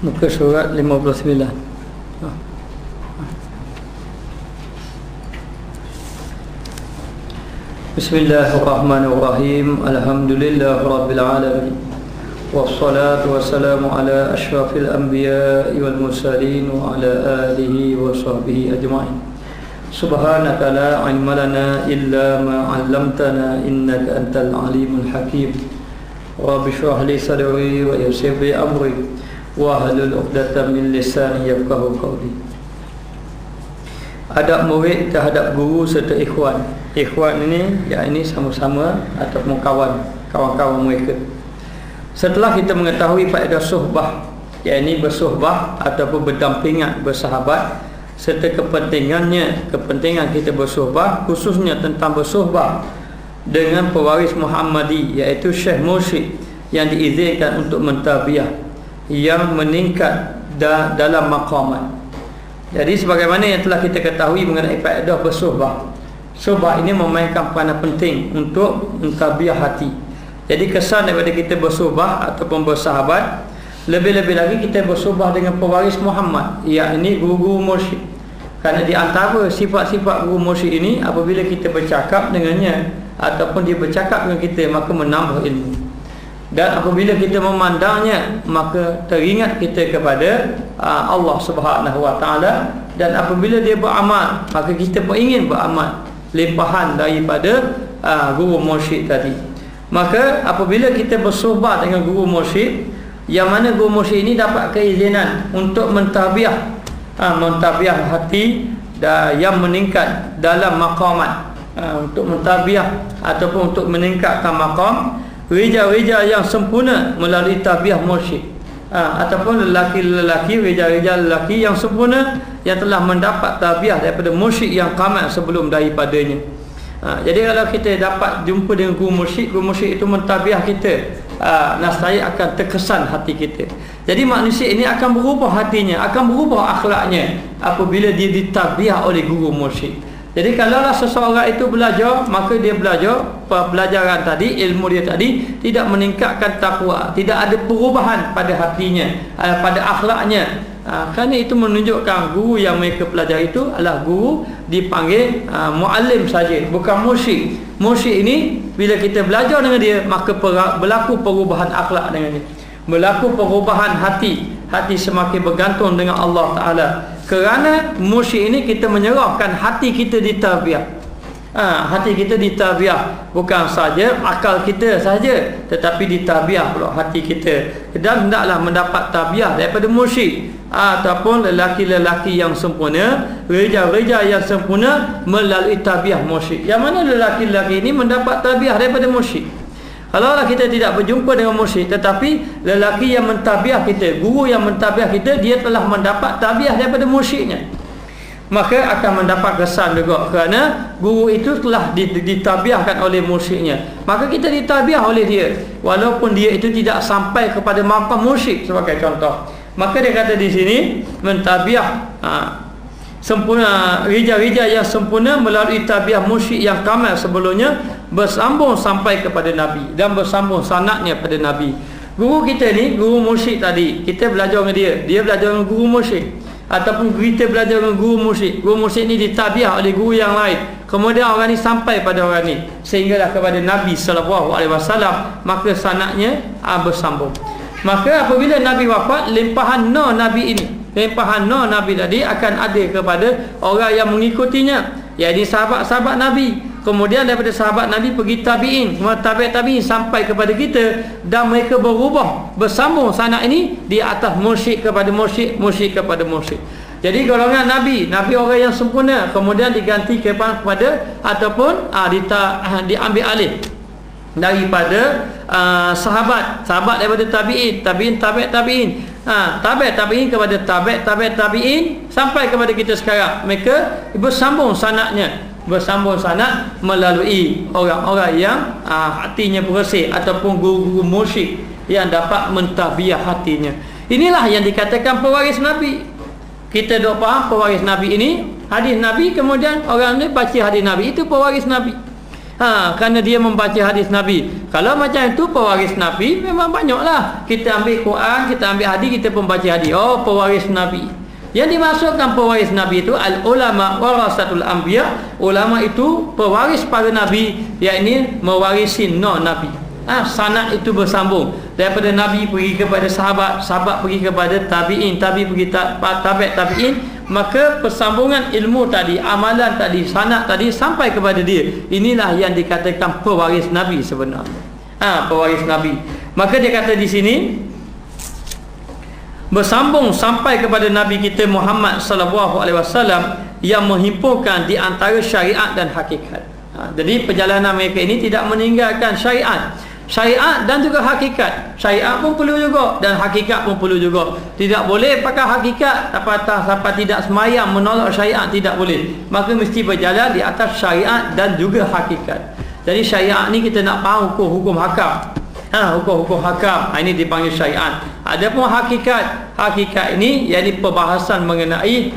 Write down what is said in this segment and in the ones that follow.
Muka surat 59. Bismillahirrahmanirrahim. Alhamdulillah Rabbil Alamin. Wassalatu wassalamu ala ashrafil anbiya'i wal mursalin wa ala alihi wa sahbihi ajma'in. Subhanaka la ilma lana illa ma 'allamtana innaka antal alimul hakim. Rabbi shrah li sadri wa yassir li amri wahlul 'uqdatam min lisani yafqahu qawli. Adab murid terhadap guru serta ikhwan. Ikhwan ini yakni sama-sama ataupun kawan-kawan mereka. Setelah kita mengetahui faedah suhbah, yakni bersuhbah ataupun berdampingan, bersahabat, serta kepentingan kita bersuhbah, khususnya tentang bersuhbah dengan pewaris Muhammadi, iaitu Syekh Mursyid yang diizinkan untuk mentarbiyah yang meningkat dalam maqamat. Jadi sebagaimana yang telah kita ketahui mengenai faedah bersuhbah, suhbah ini memainkan peranan penting untuk mentarbiyah hati. Jadi kesan daripada kita bersuhbah ataupun bersahabat, lebih-lebih lagi kita bersuhbah dengan pewaris Muhammad, iaitu guru mursyid. Kerana di antara sifat-sifat guru mursyid ini, apabila kita bercakap dengannya ataupun dia bercakap dengan kita, maka menambah ilmu. Dan apabila kita memandangnya, maka teringat kita kepada Allah Subhanahu Wa Taala. Dan apabila dia beramal, maka kita pun ingin beramal, limpahan daripada guru mursyid tadi. Maka apabila kita bersuhbah dengan guru mursyid, yang mana guru mursyid ini dapat keizinan untuk mentarbiyah hati yang meningkat dalam maqamat, untuk mentarbiyah ataupun untuk meningkatkan maqam rejal-rejal yang sempurna melalui tarbiyah mursyid, ataupun rejal-rejal lelaki yang sempurna yang telah mendapat tarbiyah daripada mursyid yang kamal sebelum daripadanya. Jadi kalau kita dapat jumpa dengan guru mursyid itu mentarbiyah kita, nascaya akan terkesan hati kita. Jadi manusia ini akan berubah hatinya, akan berubah akhlaknya apabila dia ditarbiyah oleh guru mursyid. Jadi kalaulah seseorang itu belajar, maka dia belajar pelajaran tadi, ilmu dia tadi tidak meningkatkan takwa, tidak ada perubahan pada hatinya, pada akhlaknya. Kerana itu menunjukkan guru yang mereka pelajari itu adalah guru dipanggil muallim saja, bukan mursyid. Mursyid ini bila kita belajar dengan dia, maka berlaku perubahan akhlak dengan dia, berlaku perubahan hati semakin bergantung dengan Allah Ta'ala. Kerana mursyid ini kita menyerahkan hati kita ditarbiyah. Hati kita ditarbiyah, bukan saja akal kita saja, tetapi ditarbiyah pula hati kita. Dan hendaklah mendapat tarbiyah daripada mursyid ataupun lelaki-lelaki yang sempurna, rejal-rejal yang sempurna melalui tarbiyah mursyid. Yang mana lelaki-lelaki ini mendapat tarbiyah daripada mursyid. Kalaulah kita tidak berjumpa dengan mursyid, tetapi lelaki yang mentarbiyah kita, guru yang mentarbiyah kita, dia telah mendapat tarbiyah daripada mursyidnya, maka akan mendapat kesan juga, kerana guru itu telah ditarbiyahkan oleh mursyidnya. Maka kita ditarbiyah oleh dia, walaupun dia itu tidak sampai kepada maqam mursyid sebagai contoh. Maka dia kata di sini mentarbiyah sempurna, rejal-rejal yang sempurna melalui tarbiyah mursyid yang kamal sebelumnya, bersambung sampai kepada Nabi dan bersambung sanadnya pada Nabi. Guru kita ni, guru mursyid tadi, kita belajar dengan dia belajar dengan guru mursyid, ataupun kita belajar dengan guru mursyid. Guru mursyid ni ditarbiyah oleh guru yang lain, kemudian orang ni sampai pada orang ni sehinggalah kepada Nabi SAW, maka sanadnya bersambung. Maka apabila Nabi wafat, limpahan nur Nabi tadi akan ada kepada orang yang mengikutinya, iaitu sahabat-sahabat Nabi. Kemudian daripada sahabat Nabi pergi tabi'in, tabi'in sampai kepada kita, dan mereka berubah, bersambung sanad ini di atas mursyid kepada mursyid, mursyid kepada mursyid. Jadi golongan Nabi orang yang sempurna, kemudian diganti kepada ataupun diambil alih daripada sahabat daripada tabi'in kepada tabi'in sampai kepada kita sekarang. Mereka bersambung sanad melalui orang-orang yang hatinya bersih, ataupun guru-guru mursyid yang dapat mentarbiyah hatinya. Inilah yang dikatakan pewaris Nabi. Kita dah faham pewaris Nabi ini, hadis Nabi, kemudian orang ni baca hadis Nabi, itu pewaris Nabi. Kerana dia membaca hadis Nabi. Kalau macam itu pewaris Nabi memang banyaklah. Kita ambil Quran, kita ambil hadis, kita pun baca hadis. Oh, pewaris Nabi. Yang dimasukkan pewaris Nabi itu al-ulama warasatul anbiya. Ulama itu pewaris para nabi, yakni mewarisi Nabi. Sanad itu bersambung daripada Nabi pergi kepada sahabat, sahabat pergi kepada tabi'in, tabi pergi tabi' tabi'in, maka persambungan ilmu tadi, amalan tadi, sanad tadi sampai kepada dia. Inilah yang dikatakan pewaris Nabi sebenarnya. Pewaris Nabi. Maka dia kata di sini bersambung sampai kepada Nabi kita Muhammad sallallahu alaihi wasallam yang menghimpunkan di antara syariat dan hakikat. Jadi perjalanan mereka ini tidak meninggalkan syariat. Syariat dan juga hakikat. Syariat pun perlu juga dan hakikat pun perlu juga. Tidak boleh pakai hakikat sampai tidak semayang menolak syariat, tidak boleh. Maka mesti berjalan di atas syariat dan juga hakikat. Jadi syariat ni kita nak faham hukum hakam. Hukum hakam, ini dipanggil syariat. Adapun hakikat, hakikat ini yakni perbahasan mengenai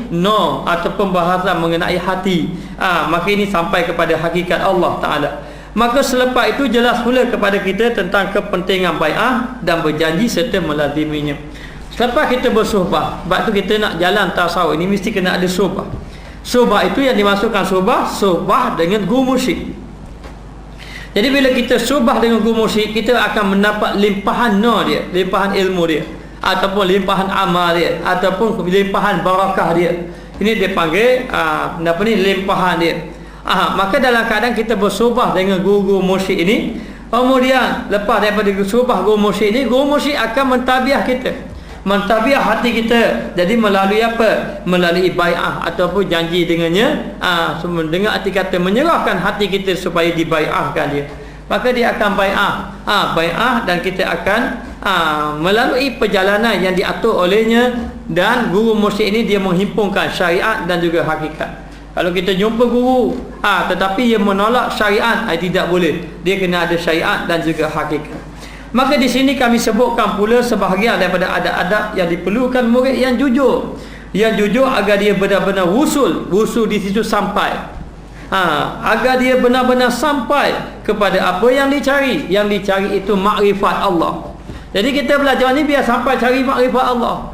ataupun pembahasan mengenai hati. Maka ini sampai kepada hakikat Allah Taala. Maka selepas itu jelas pula kepada kita tentang kepentingan bai'ah dan berjanji serta melaziminya. Selepas kita bersuhbah, sebab tu kita nak jalan tasawuf ini mesti kena ada suhbah. Suhbah itu yang dimasukkan suhbah dengan guru musyrik. Jadi bila kita suhbah dengan guru musyrik, kita akan mendapat limpahan dia, limpahan ilmu dia, ataupun limpahan amal dia, ataupun limpahan barakah dia. Ini dia panggil limpahan dia. Maka dalam keadaan kita bersuhbah dengan guru musyrik ini, kemudian lepas daripada suhbah guru musyrik ini, guru musyrik akan mentabiah kita, mentabiah hati kita. Jadi melalui apa? Melalui bai'ah ataupun janji dengannya, dengan arti kata menyerahkan hati kita supaya dibai'ahkan dia. Maka dia akan bai'ah dan kita akan melalui perjalanan yang diatur olehnya. Dan guru musyrik ini dia menghimpunkan syariat dan juga hakikat. Kalau kita jumpa guru tetapi dia menolak syariat, tidak boleh. Dia kena ada syariat dan juga hakikat. Maka di sini kami sebutkan pula sebahagian daripada adab-adab yang diperlukan murid yang jujur. Yang jujur agar dia benar-benar wusul di situ sampai. Agar dia benar-benar sampai kepada apa yang dicari. Yang dicari itu makrifat Allah. Jadi kita belajar ni biar sampai cari makrifat Allah.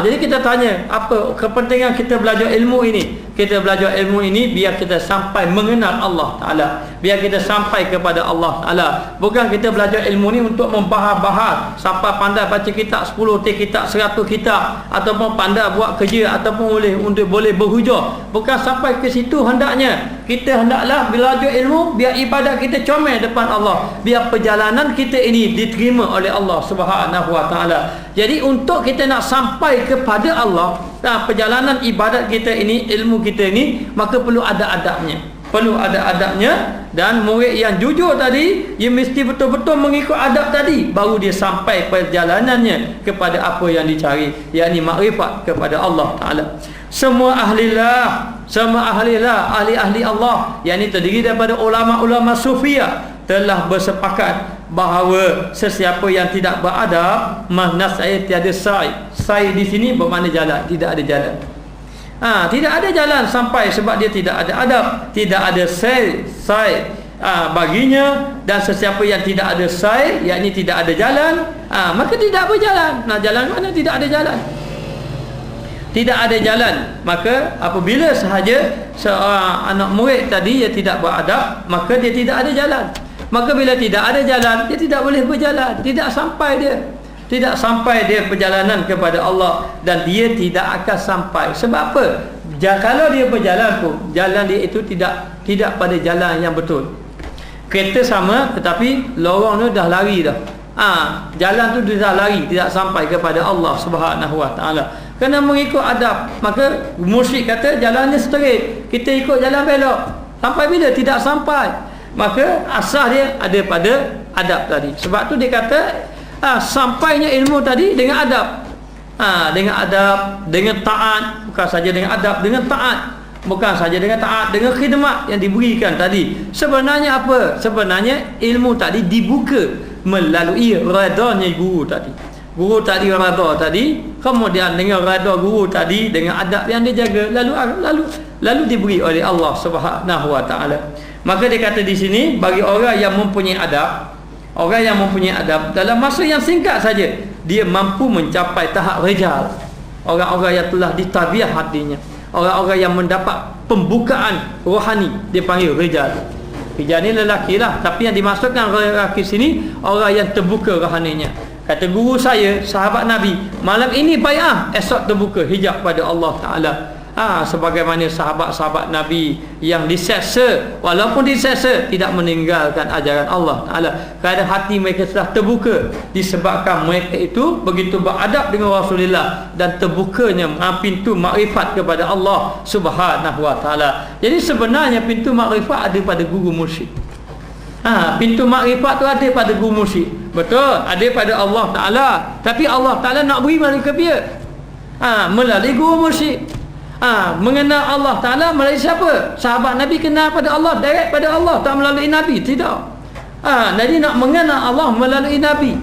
Jadi kita tanya, apa kepentingan kita belajar ilmu ini? Kita belajar ilmu ini biar kita sampai mengenal Allah Ta'ala, biar kita sampai kepada Allah Ta'ala. Bukan kita belajar ilmu ni untuk membahas-bahas sampai pandai baca kitab 10 kitab, 100 kitab, ataupun pandai buat kerja, ataupun boleh berhujah. Bukan sampai ke situ hendaknya. Kita hendaklah belajar ilmu biar ibadat kita comel depan Allah, biar perjalanan kita ini diterima oleh Allah Subhanahu Wa Ta'ala. Jadi untuk kita nak sampai kepada Allah, perjalanan ibadat kita ini, ilmu kita ini, maka perlu ada adabnya. Perlu ada adabnya. Dan murid yang jujur tadi, dia mesti betul-betul mengikut adab tadi, baru dia sampai perjalanannya kepada apa yang dicari, yakni makrifat kepada Allah Ta'ala. Semua ahlilah, ahli-ahli Allah, yang ini terdiri daripada ulama-ulama sufiyah, telah bersepakat bahawa sesiapa yang tidak beradab, makna saya tiada sai di sini bermakna jalan, tidak ada jalan. Tidak ada jalan sampai, sebab dia tidak ada adab, tidak ada sai baginya. Dan sesiapa yang tidak ada sai, yakni tidak ada jalan, maka tidak berjalan. Jalan mana? Tidak ada jalan. Tidak ada jalan. Maka apabila sahaja seorang anak murid tadi dia tidak beradab, maka dia tidak ada jalan. Maka bila tidak ada jalan, dia tidak boleh berjalan, tidak sampai dia perjalanan kepada Allah, dan dia tidak akan sampai. Sebab apa? Kalau dia berjalan pun, jalan dia itu tidak pada jalan yang betul. Kereta sama, tetapi lorong tu dah lari dah. Jalan tu dia dah lari, tidak sampai kepada Allah Subhanahu Wa Ta'ala. Kena mengikut adab. Maka musyrik kata jalannya straight, kita ikut jalan belok. Sampai bila? Tidak sampai. Maka asas dia ada pada adab tadi. Sebab tu dia kata sampainya ilmu tadi dengan adab. Dengan adab, dengan taat. Bukan saja dengan adab, dengan taat. Bukan saja dengan taat, dengan khidmat yang diberikan tadi. Sebenarnya apa? Sebenarnya ilmu tadi dibuka melalui redanya guru tadi. Guru tadi redha tadi, kemudian dengan redha guru tadi, dengan adab yang dia jaga, lalu diberi oleh Allah Subhanahu Wa Ta'ala. Maka dia kata di sini, bagi orang yang mempunyai adab, orang yang mempunyai adab dalam masa yang singkat saja dia mampu mencapai tahap rijal. Orang-orang yang telah ditabiah hatinya, orang-orang yang mendapat pembukaan rohani, dia panggil rijal. Rijal ni lelaki lah, tapi yang dimaksudkan lelaki sini orang yang terbuka rohaninya. Kata guru saya, sahabat Nabi, malam ini bai'ah, esok terbuka hijab pada Allah Ta'ala. Sebagaimana sahabat-sahabat Nabi yang diseksa, walaupun diseksa tidak meninggalkan ajaran Allah Ta'ala, kerana hati mereka telah terbuka disebabkan mereka itu begitu beradab dengan Rasulullah dan terbukanya pintu makrifat kepada Allah Subhanahu Wa Ta'ala. Jadi sebenarnya pintu makrifat ada pada guru mursyid. Pintu makrifat tu ada pada guru mursyid, betul, ada pada Allah Ta'ala, tapi Allah Ta'ala nak beri melalui dia, melalui guru mursyid. Mengenal Allah Ta'ala melalui siapa? Sahabat Nabi kenal pada Allah, direct pada Allah, tak melalui Nabi, tidak. Jadi nak mengenal Allah melalui Nabi.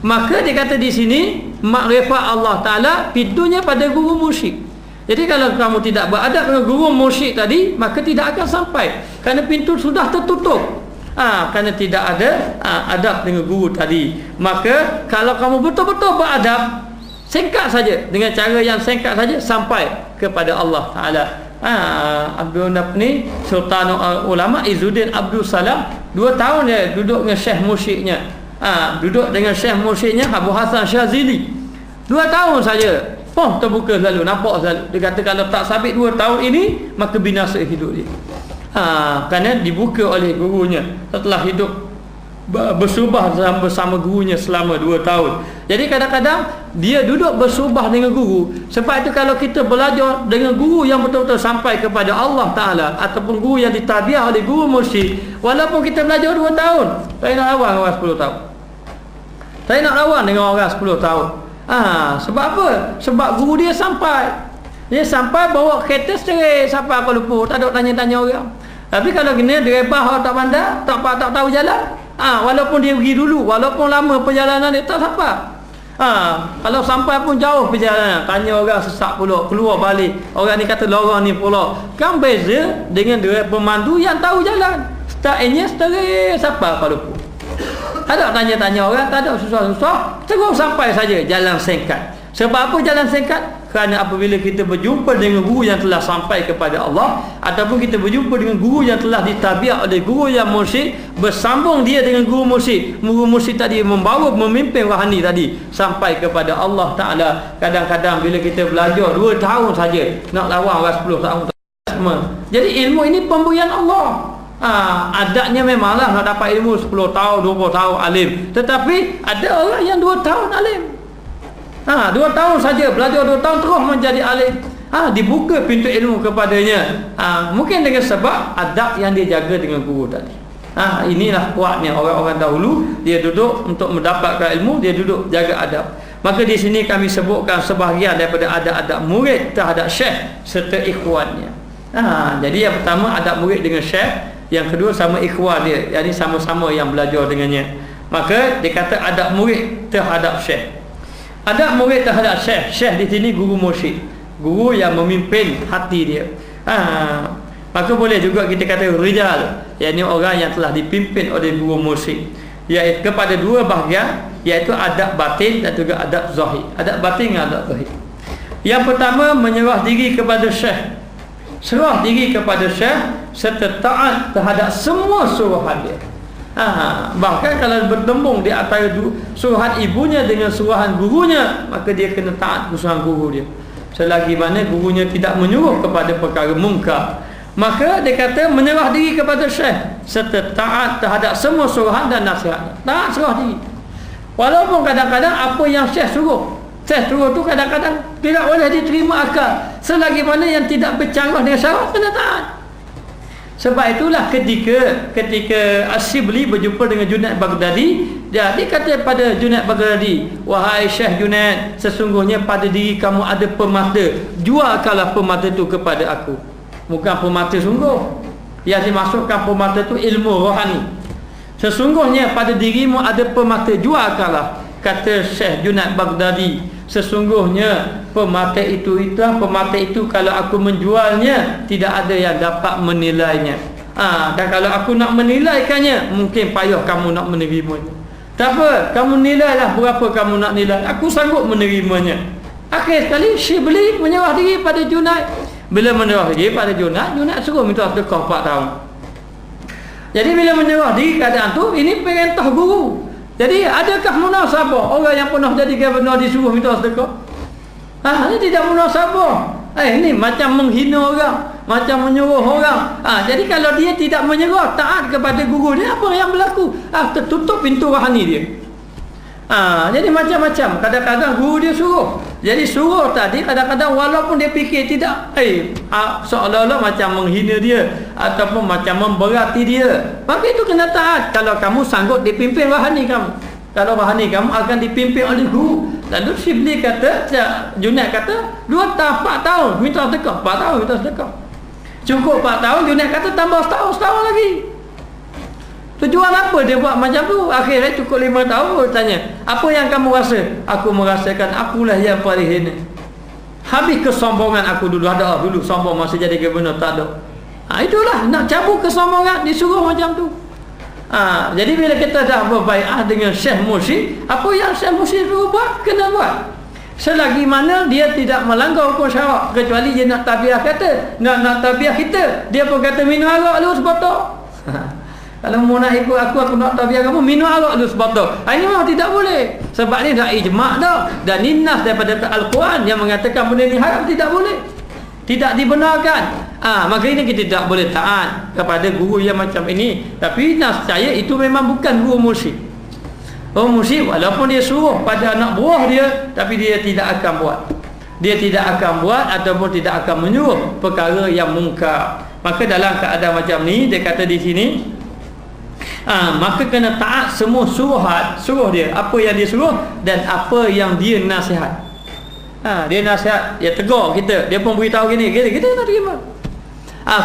Maka dia kata di sini, makrifat Allah Ta'ala pintunya pada guru mursyid. Jadi kalau kamu tidak beradab dengan guru mursyid tadi, maka tidak akan sampai, kerana pintu sudah tertutup. Kerana tidak ada adab dengan guru tadi. Maka kalau kamu betul-betul beradab, singkat saja, dengan cara yang singkat saja sampai kepada Allah Ta'ala. Abdul Nafni, Sultan Ulama Izzuddin Abdul Salam, 2 tahun dia duduk dengan syekh mursyidnya. Duduk dengan syekh mursyidnya Abu Hasan Syazili, 2 tahun saja, terbuka selalu, nampak selalu. Dia kata kalau tak sabit 2 tahun ini, maka binasa hidup dia. Kerana dibuka oleh gurunya setelah hidup bersubah bersama gurunya selama 2 tahun. Jadi kadang-kadang dia duduk bersubah dengan guru. Sebab itu kalau kita belajar dengan guru yang betul-betul sampai kepada Allah Ta'ala, ataupun guru yang ditabiah oleh guru mursyid, walaupun kita belajar 2 tahun, saya nak lawan orang 10 tahun, saya nak lawan dengan orang 10 tahun. Sebab apa? Sebab guru dia sampai, bawa kereta straight sampai Kuala Lumpur, tak ada tanya-tanya orang. Tapi kalau kena direbah orang tak pandai, tak tahu jalan, walaupun dia pergi dulu, walaupun lama perjalanan dia tak sampai. Kalau sampai pun jauh perjalanan, tanya orang sesak pula, keluar balik, orang ni kata lorong ni pula. Kan beza dengan dia pemandu yang tahu jalan, start engine straight sampai Kuala Lumpur. Tak ada tanya-tanya orang, tak ada susah-susah, terus sampai saja, jalan singkat. Sebab apa jalan singkat? Kerana apabila kita berjumpa dengan guru yang telah sampai kepada Allah, ataupun kita berjumpa dengan guru yang telah ditabiah oleh guru yang mursyid, bersambung dia dengan guru mursyid, guru mursyid tadi membawa, memimpin rohani tadi sampai kepada Allah Ta'ala. Kadang-kadang bila kita belajar 2 tahun saja, nak lawan orang 10 tahun semua. Jadi ilmu ini pemberian Allah. Adatnya memanglah nak dapat ilmu 10 tahun, 20 tahun alim, tetapi ada orang yang 2 tahun alim. 2 tahun saja, belajar 2 tahun terus menjadi alim. Dibuka pintu ilmu kepadanya. Mungkin dengan sebab adab yang dia jaga dengan guru tadi. Inilah kuatnya orang-orang dahulu, dia duduk untuk mendapatkan ilmu, dia duduk jaga adab. Maka di sini kami sebutkan sebahagian daripada adab-adab murid terhadap syekh serta ikhwannya. Jadi yang pertama adab murid dengan syekh, yang kedua sama ikhwan dia, jadi sama-sama yang belajar dengannya. Maka dia kata adab murid terhadap syekh. Adab murid terhadap syekh, syekh di sini guru mursyid, guru yang memimpin hati dia. Maka boleh juga kita kata rijal, yakni orang yang telah dipimpin oleh guru mursyid, iaitu kepada 2 bahagian, iaitu adab batin dan juga adab zahir. Adab batin dan adab zahir. Yang pertama, menyerah diri kepada syekh, serah diri kepada syekh serta taat terhadap semua suruhan dia. Bahkan kalau bertembung di antara suruhan ibunya dengan suruhan gurunya, maka dia kena taat suruhan guru dia, selagi mana gurunya tidak menyuruh kepada perkara mungkar. Maka dia kata menyerah diri kepada syekh serta taat terhadap semua suruhan dan nasihat. Taat, serah diri, walaupun kadang-kadang apa yang syekh suruh tu kadang-kadang tidak boleh diterima akal, selagi mana yang tidak bercanggah dengan syarat, kena taat. Sebab itulah ketika Asyibli berjumpa dengan Junaid Baghdadi, dia kata pada Junaid Baghdadi, wahai Syekh Junaid, sesungguhnya pada diri kamu ada permata, jualkanlah permata itu kepada aku. Bukan permata sungguh, yang dimaksudkan permata itu ilmu rohani. Sesungguhnya pada dirimu ada permata, jualkanlah. Kata Syekh Junaid Baghdadi, sesungguhnya permata itu kalau aku menjualnya, tidak ada yang dapat menilainya. Dan kalau aku nak menilaikannya, mungkin payah kamu nak menerimanya. Tak apa, kamu nilailah berapa kamu nak nilai, aku sanggup menerimanya. Akhir sekali Syibli menyerah diri pada Junaid. Bila menyerah diri pada Junaid, Junaid suruh minta sedekah 4 tahun. Jadi bila menyerah diri keadaan tu, ini perintah guru. Jadi adakah munasabah orang yang pernah jadi gubernur disuruh minta sedekah? Ini tidak munasabah. Ini macam menghina orang, macam menyuruh orang. Jadi kalau dia tidak menyerah, taat kepada guru dia, apa yang berlaku? Tertutup pintu rohani dia. Jadi macam-macam. Kadang-kadang guru dia suruh. Jadi suruh tadi kadang-kadang walaupun dia fikir tidak, seolah-olah macam menghina dia ataupun macam memberati dia, maka itu kena taat. Kalau kamu sanggup dipimpin rohani kamu, kalau rohani kamu akan dipimpin oleh guru. Lalu Syibli kata, Junaid kata 4 tahun minta sedekah, 4 tahun minta sedekah. Cukup 4 tahun, Junaid kata tambah setahun lagi. Tujuan apa dia buat macam tu? Akhirnya cukup 5 tahun. Tanya, apa yang kamu rasa? Aku merasakan akulah yang paling hina. Habis kesombongan aku dulu. Ada dulu sombong masa jadi gubernur, tak ada. Itulah nak cabut kesombongan, disuruh macam tu. Jadi bila kita dah berbai'ah dengan Syekh Mursyid, apa yang Syekh Mursyid suruh buat, kena buat. Selagi mana dia tidak melanggar hukum syarak, kecuali dia nak tabiah kata, nak tabiah kita, dia pun kata minum arak lu sebatok. Kalau mau nak ikut aku nak tabiah kamu, minum arak lu sebatok. Ini memang tidak boleh. Sebab ni dah ijma' dah. Dan ni nas daripada Al-Quran yang mengatakan benda ni haram, tidak boleh, tidak dibenarkan. Maka ini kita tidak boleh taat kepada guru yang macam ini. Tapi nas saya itu memang bukan guru mursyid. Mursyid walaupun dia suruh pada anak buah dia, tapi dia tidak akan buat. Dia tidak akan buat ataupun tidak akan menyuruh perkara yang mungkar. Maka dalam keadaan macam ni, dia kata di sini, maka kena taat semua suruh dia, apa yang dia suruh dan apa yang dia nasihat. Dia nasihat, dia tegur kita, dia pun beritahu gini, kita nak terima.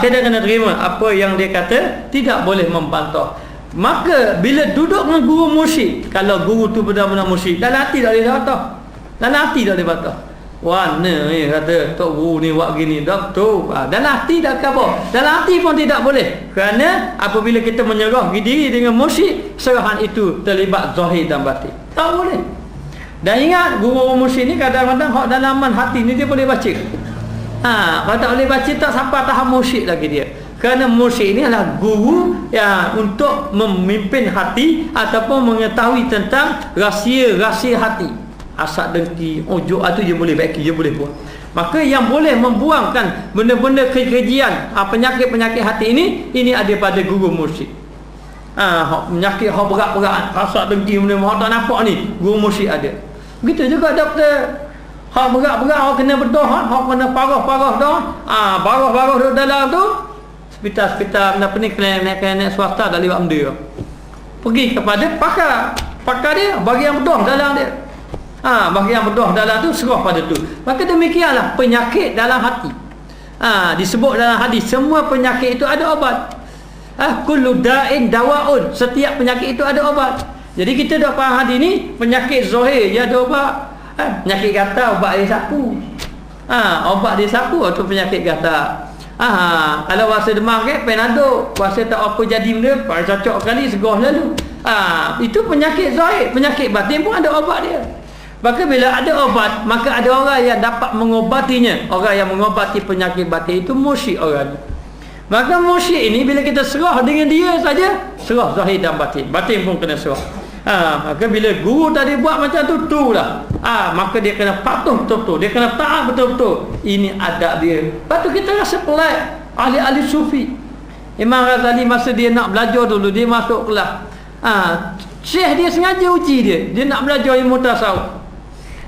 Kita kena terima apa yang dia kata, tidak boleh membantah. Maka bila duduk dengan guru mursyid, kalau guru tu benar-benar mursyid, dalam hati tak boleh bantah. Dalam hati tak boleh bantah. Warna ni kata tok guru ni buat gini, doktor. Dalam hati tak khabar. Dalam hati pun tidak boleh. Kerana apabila kita menyerah diri dengan mursyid, serahan itu terlibat zahir dan batin. Tak boleh. Dan ingat, guru mursyid ni kadang-kadang hak dalaman hati ni dia boleh baca. Kalau tak boleh baca, tak sampai tahap mursyid lagi dia. Kerana mursyid ini adalah guru yang untuk memimpin hati ataupun mengetahui tentang rahsia-rahsia hati. Asap dengki, ujub itu dia boleh baiki, dia boleh buang. Maka yang boleh membuangkan benda-benda kekejian, penyakit-penyakit hati ini ada pada guru mursyid. Penyakit hak berat-berat, asap dengki, benda hak tak nampak ni, guru mursyid ada. Begitu juga doktor. Hak berat-berat, hak kena bedah, hak kena parah-parah dah. Parah-parah duduk dalam tu, hospital apa ni, klinik swasta tak lewat benda. Pergi kepada pakar dia, bagi yang bedah dalam dia. Bagi yang bedah dalam tu, serah pada tu. Maka demikianlah penyakit dalam hati. Disebut dalam hadis, semua penyakit itu ada obat. Kullu da'in dawaun, setiap penyakit itu ada obat. Jadi kita dah faham hadis ni, penyakit zahir dia ada obat. Penyakit gatal, obat dia sapu. Obat dia sapu atau penyakit gatal. Kalau rasa demam ke, Panadol. Rasa tak apa jadi benda, cocok kali, segah lalu. Itu penyakit zahir. Penyakit batin pun ada obat dia. Maka bila ada obat, maka ada orang yang dapat mengobatinya. Orang yang mengobati penyakit batin itu mursyid orang. Maka mursyid ini bila kita serah dengan dia saja, serah zahir dan batin. Batin pun kena serah. Maka bila guru tadi buat macam tu lah. Maka dia kena patuh betul-betul, dia kena taat betul-betul. Ini adab dia. Lepas tu kita rasa pelik. Ahli-ahli sufi, Imam Ghazali masa dia nak belajar dulu, dia masuk kelas, syekh dia sengaja uji dia nak belajar ilmu tasawuf.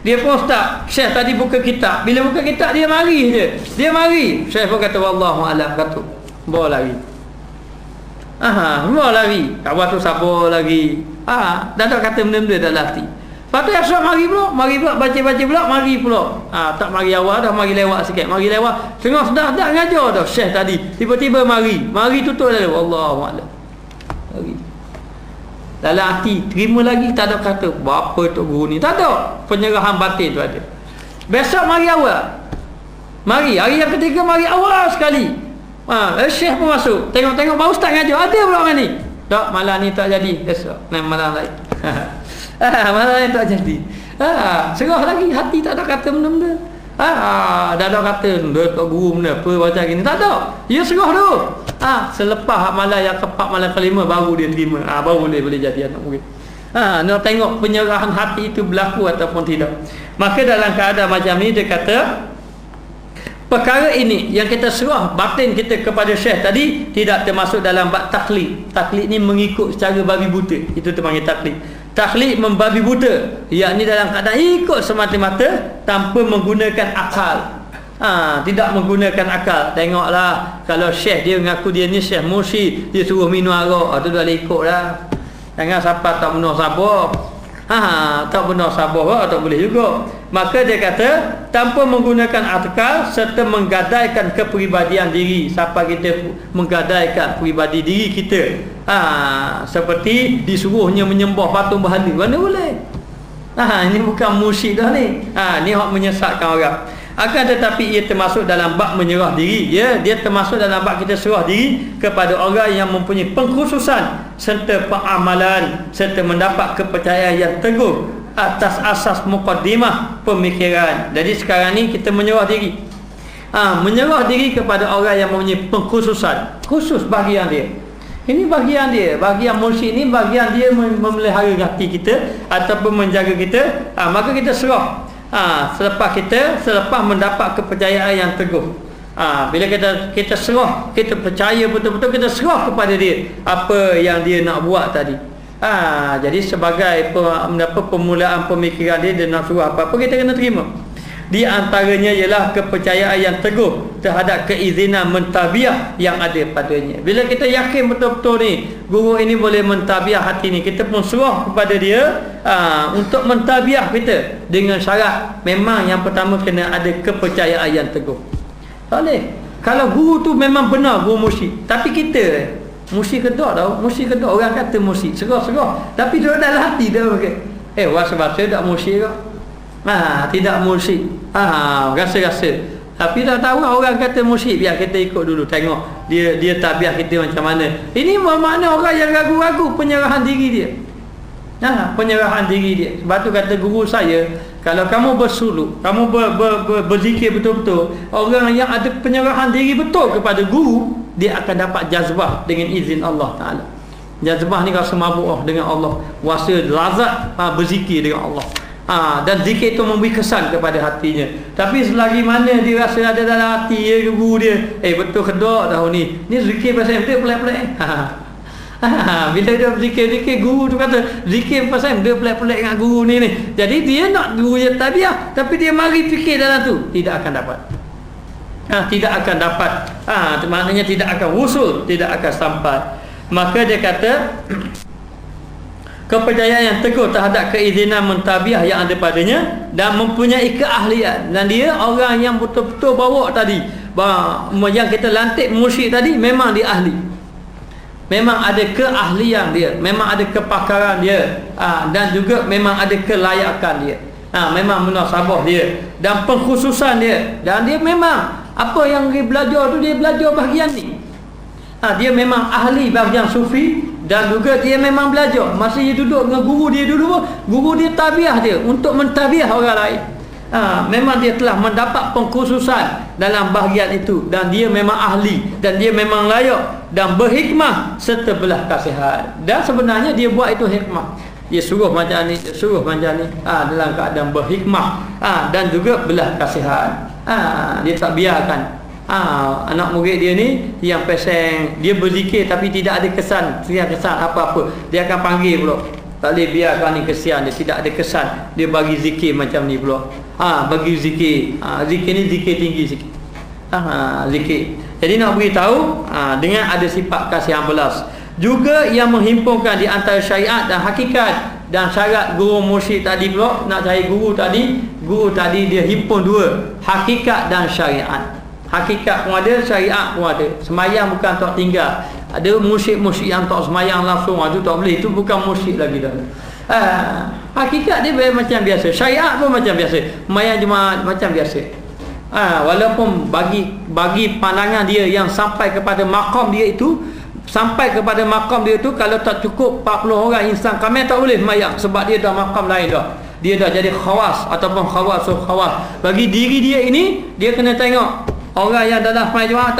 Dia pun start, syekh tadi buka kitab. Bila buka kitab dia mari je. Dia mari. Syekh pun kata wallahu alam, kata bawa lagi. Bawa lagi. Kawan tu sabar lagi. Dah tak kata benda-benda dalam hati. Lepas tu esok mari pula baca-baca pula, mari pula. Tak mari awal dah, mari lewat sikit. Mari lewat. Tengah dah ngajar dah syekh tadi. Tiba-tiba mari tutup lalu. Wallahu alam. Mari. Dalam hati terima lagi, tak ada kata apa tok guru ni, tak ada. Penyerahan batin tu ada. Besok mari awal. Mari hari yang ketiga mari awal sekali. Syekh pun masuk. Tengok-tengok baru ustaz ngajar. Ada pula orang ni. Tak, malam ni tak jadi. Esok malam lain. Malam ni tak jadi. Serah lagi, hati tak ada kata benda-benda. Dah ada kata dia tak guru benda apa macam gini. Tak ada. Dia serah tu. Selepas malam yang keempat, malam kelima baru dia terima. Baru dia boleh jadi anak murid. Nak tengok penyerahan hati itu berlaku ataupun tidak. Maka dalam keadaan macam ni dia kata perkara ini yang kita serah batin kita kepada syekh tadi tidak termasuk dalam bab taklid. Taklid ni mengikut secara babi buta. Itu terpanggil taklid. Taklid membabi buta, yakni dalam keadaan ikut semata-mata tanpa menggunakan akal. Tidak menggunakan akal. Tengoklah kalau syekh dia mengaku dia ni syekh mursyid, dia suruh minum arak, tu dah ikut dah. Jangan siapa tak benar sabar. Tak benar sabar tak boleh juga. Maka dia kata tanpa menggunakan akal serta menggadaikan kepribadian diri. Siapa kita menggadaikan pribadi diri kita, seperti disuruhnya menyembah patung berhala, mana boleh. Ini bukan mursyid dah ni. Ni hak menyesatkan orang. Akan tetapi ia termasuk dalam bab menyerah diri. Dia termasuk dalam bab kita serah diri kepada orang yang mempunyai pengkhususan serta pengamalan serta mendapat kepercayaan yang teguh atas asas muqaddimah pemikiran. Jadi sekarang ni kita menyerah diri. Menyerah diri kepada orang yang mempunyai pengkhususan, khusus bahagian dia. Ini bahagian dia. Bahagian mursyid ni bahagian dia memelihara hati kita ataupun menjaga kita. Maka kita serah. Selepas mendapat kepercayaan yang teguh. Bila kita serah, kita percaya betul-betul, kita serah kepada dia apa yang dia nak buat tadi. Jadi sebagai permulaan pemikiran dia nak suruh apa-apa, kita kena terima. Di antaranya ialah kepercayaan yang teguh terhadap keizinan mentabiah yang ada padanya. Bila kita yakin betul-betul ni guru ini boleh mentabiah hati ni, kita pun serah kepada dia untuk mentabiah kita dengan syarat memang yang pertama kena ada kepercayaan yang teguh. Tak boleh. Kalau guru tu memang benar guru mursyid, tapi kita mursyid kedak tau, mursyid kedak orang kata mursyid, serah-serah, tapi dia dalam hati dia pakai bahasa tak mursyid ke? Tidak mursyid. Rasa-rasa. Tapi dah tahu orang kata mursyid, biar kita ikut dulu, tengok dia tabiat kita macam mana. Ini makna orang yang ragu-ragu penyerahan diri dia. Penyerahan diri dia. Sebab tu kata guru saya, kalau kamu bersuluk, kamu berzikir betul-betul, orang yang ada penyerahan diri betul kepada guru, dia akan dapat jazbah dengan izin Allah Ta'ala. Jazbah ni rasa mabuk dengan Allah, rasa lazat berzikir dengan Allah. Dan zikir itu memberi kesan kepada hatinya. Tapi selagi mana dia rasa ada dalam hati guru dia, betul kedak tahu ni zikir pasal dia pelik-pelik. Bila dia zikir guru tu kata zikir pasal dia pelik-pelik dengan guru ni. Jadi dia nak guru dia tabiah, tapi dia mari fikir dalam tu, tidak akan dapat. Tidak akan dapat. Maknanya tidak akan usul, tidak akan sampai. Maka dia kata kepercayaan yang teguh terhadap keizinan mentabiah yang ada padanya dan mempunyai keahlian. Dan dia orang yang betul-betul bawa tadi, yang kita lantik mursyid tadi, memang dia ahli, memang ada keahlian dia, memang ada kepakaran dia, dan juga memang ada kelayakan dia, memang munasabah dia dan pengkhususan dia. Dan dia memang apa yang dia belajar tu, dia belajar bahagian ni. Dia memang ahli bahagian sufi. Dan juga dia memang belajar. Masa dia duduk dengan guru dia dulu, guru dia tabiah dia untuk mentabiah orang lain. Memang dia telah mendapat pengkhususan dalam bahagian itu. Dan dia memang ahli, dan dia memang layak dan berhikmah serta belah kasihan. Dan sebenarnya dia buat itu hikmah. Dia suruh macam ni, dia suruh macam ni, dalam keadaan berhikmah, dan juga belah kasihan. Dia tak biarkan anak murid dia ni yang peseng, dia berzikir tapi tidak ada kesan apa-apa, dia akan panggil pula. Tak boleh biarkan ni kesian, dia tidak ada kesan, dia bagi zikir macam ni pula. Bagi zikir, zikir ni zikir tinggi sikit. Zikir. Jadi nak beritahu dengan ada sifat kasihan belas. Juga yang menghimpunkan di antara syariat dan hakikat dan syarat guru mursyid tadi pula, nak cari guru tadi dia himpun dua, hakikat dan syariat. Hakikat pun ada, syariat pun ada. Semayang bukan tak tinggal. Ada mursyid-mursyid yang tak semayang langsung, itu tak boleh, itu bukan mursyid lagi dah. Hakikat dia macam biasa, syariat pun macam biasa, semayang jemaah macam biasa. Walaupun bagi pandangan dia yang sampai kepada maqam dia itu, kalau tak cukup 40 orang insan kamil tak boleh mayang, sebab dia dah maqam lain dah. Dia dah jadi khawas ataupun khawasul khawas. Bagi diri dia ini, dia kena tengok orang yang dalam sembahyang jemaah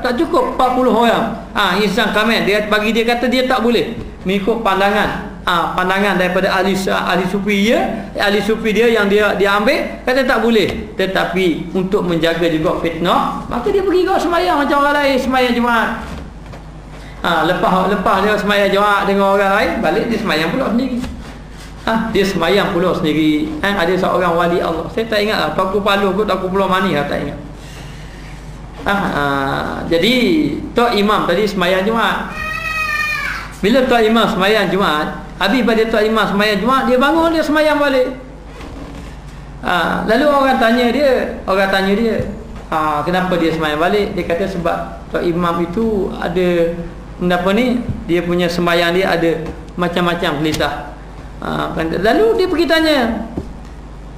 tak cukup 40 orang. Insan kamil, dia bagi dia kata dia tak boleh mengikut pandangan daripada ahli sufi dia yang dia ambil, kata tak boleh. Tetapi untuk menjaga juga fitnah, maka dia pergi kau sembahyang macam orang lain sembahyang Jumaat. Lepas dia sembahyang Jumaat dengan orang lain, balik dia sembahyang pula sendiri. Dia sembahyang pula sendiri. Ada seorang wali Allah, saya tak ingat lah, Tuanku Palu ke Tuanku Pulau Mani lah, tak ingat. Jadi Tok Imam tadi sembahyang Jumaat. Bila Tok Imam sembahyang Jumaat, habis pada Tok Imam sembahyang Jumaat, dia bangun, dia sembahyang balik. Lalu orang tanya dia, kenapa dia sembahyang balik? Dia kata sebab Tok Imam itu ada dia punya sembahyang dia ada macam-macam gelisah. Lalu dia pergi tanya,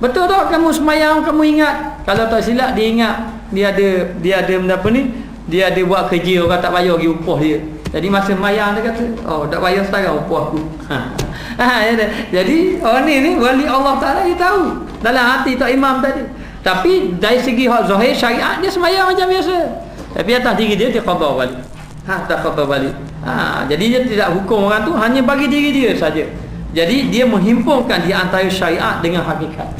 betul tak kamu sembahyang, kamu ingat? Kalau tak silap dia ingat, dia ada buat kerja, orang tak bayar bagi upah dia. Jadi masa sembahyang dia kata, tak bayar sekarang upah aku. Jadi orang ni wali Allah Ta'ala, dia tahu dalam hati Tok Imam tadi. Tapi dari segi hak zahir syariat, dia sembahyang macam biasa, tapi atas diri dia qada balik. Tak qada balik. Jadi dia tidak hukum orang tu, hanya bagi diri dia saja. Jadi dia menghimpunkan di antara syariat dengan hakikat.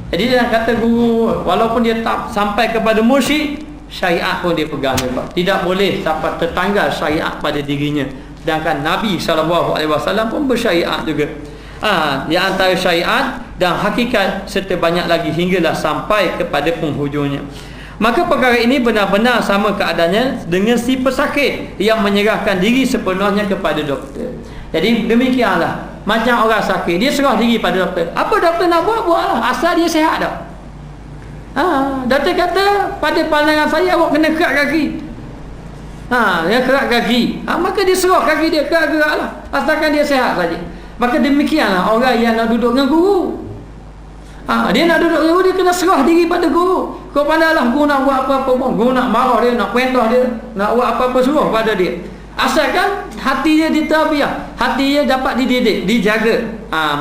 Jadi dia kata guru, walaupun dia tak sampai kepada mursyid, syariat pun dia pegang juga. Tidak boleh sampai tertanggal syariat pada dirinya. Sedangkan Nabi SAW pun bersyariat juga. Di antara syariat dan hakikat serta banyak lagi hinggalah sampai kepada penghujungnya. Maka perkara ini benar-benar sama keadaannya dengan si pesakit yang menyerahkan diri sepenuhnya kepada doktor. Jadi demikianlah, macam orang sakit, dia serah diri pada doktor. Apa doktor nak buatlah, asal dia sihat dah. Doktor kata, pada pandangan saya awak kena kerak kaki. Dia kerak kaki. Maka dia serah kaki dia, gerak-geraklah, asalkan dia sihat saja. Maka demikianlah orang yang nak duduk dengan guru. Dia nak duduk dengan guru, dia kena serah diri pada guru. Kau pandanglah guru nak buat apa-apa pun, guru nak marah dia, nak perintah dia, nak buat apa-apa, suruh pada dia. Asalkan hati dia diterbiah, hati dia dapat dididik, dijaga.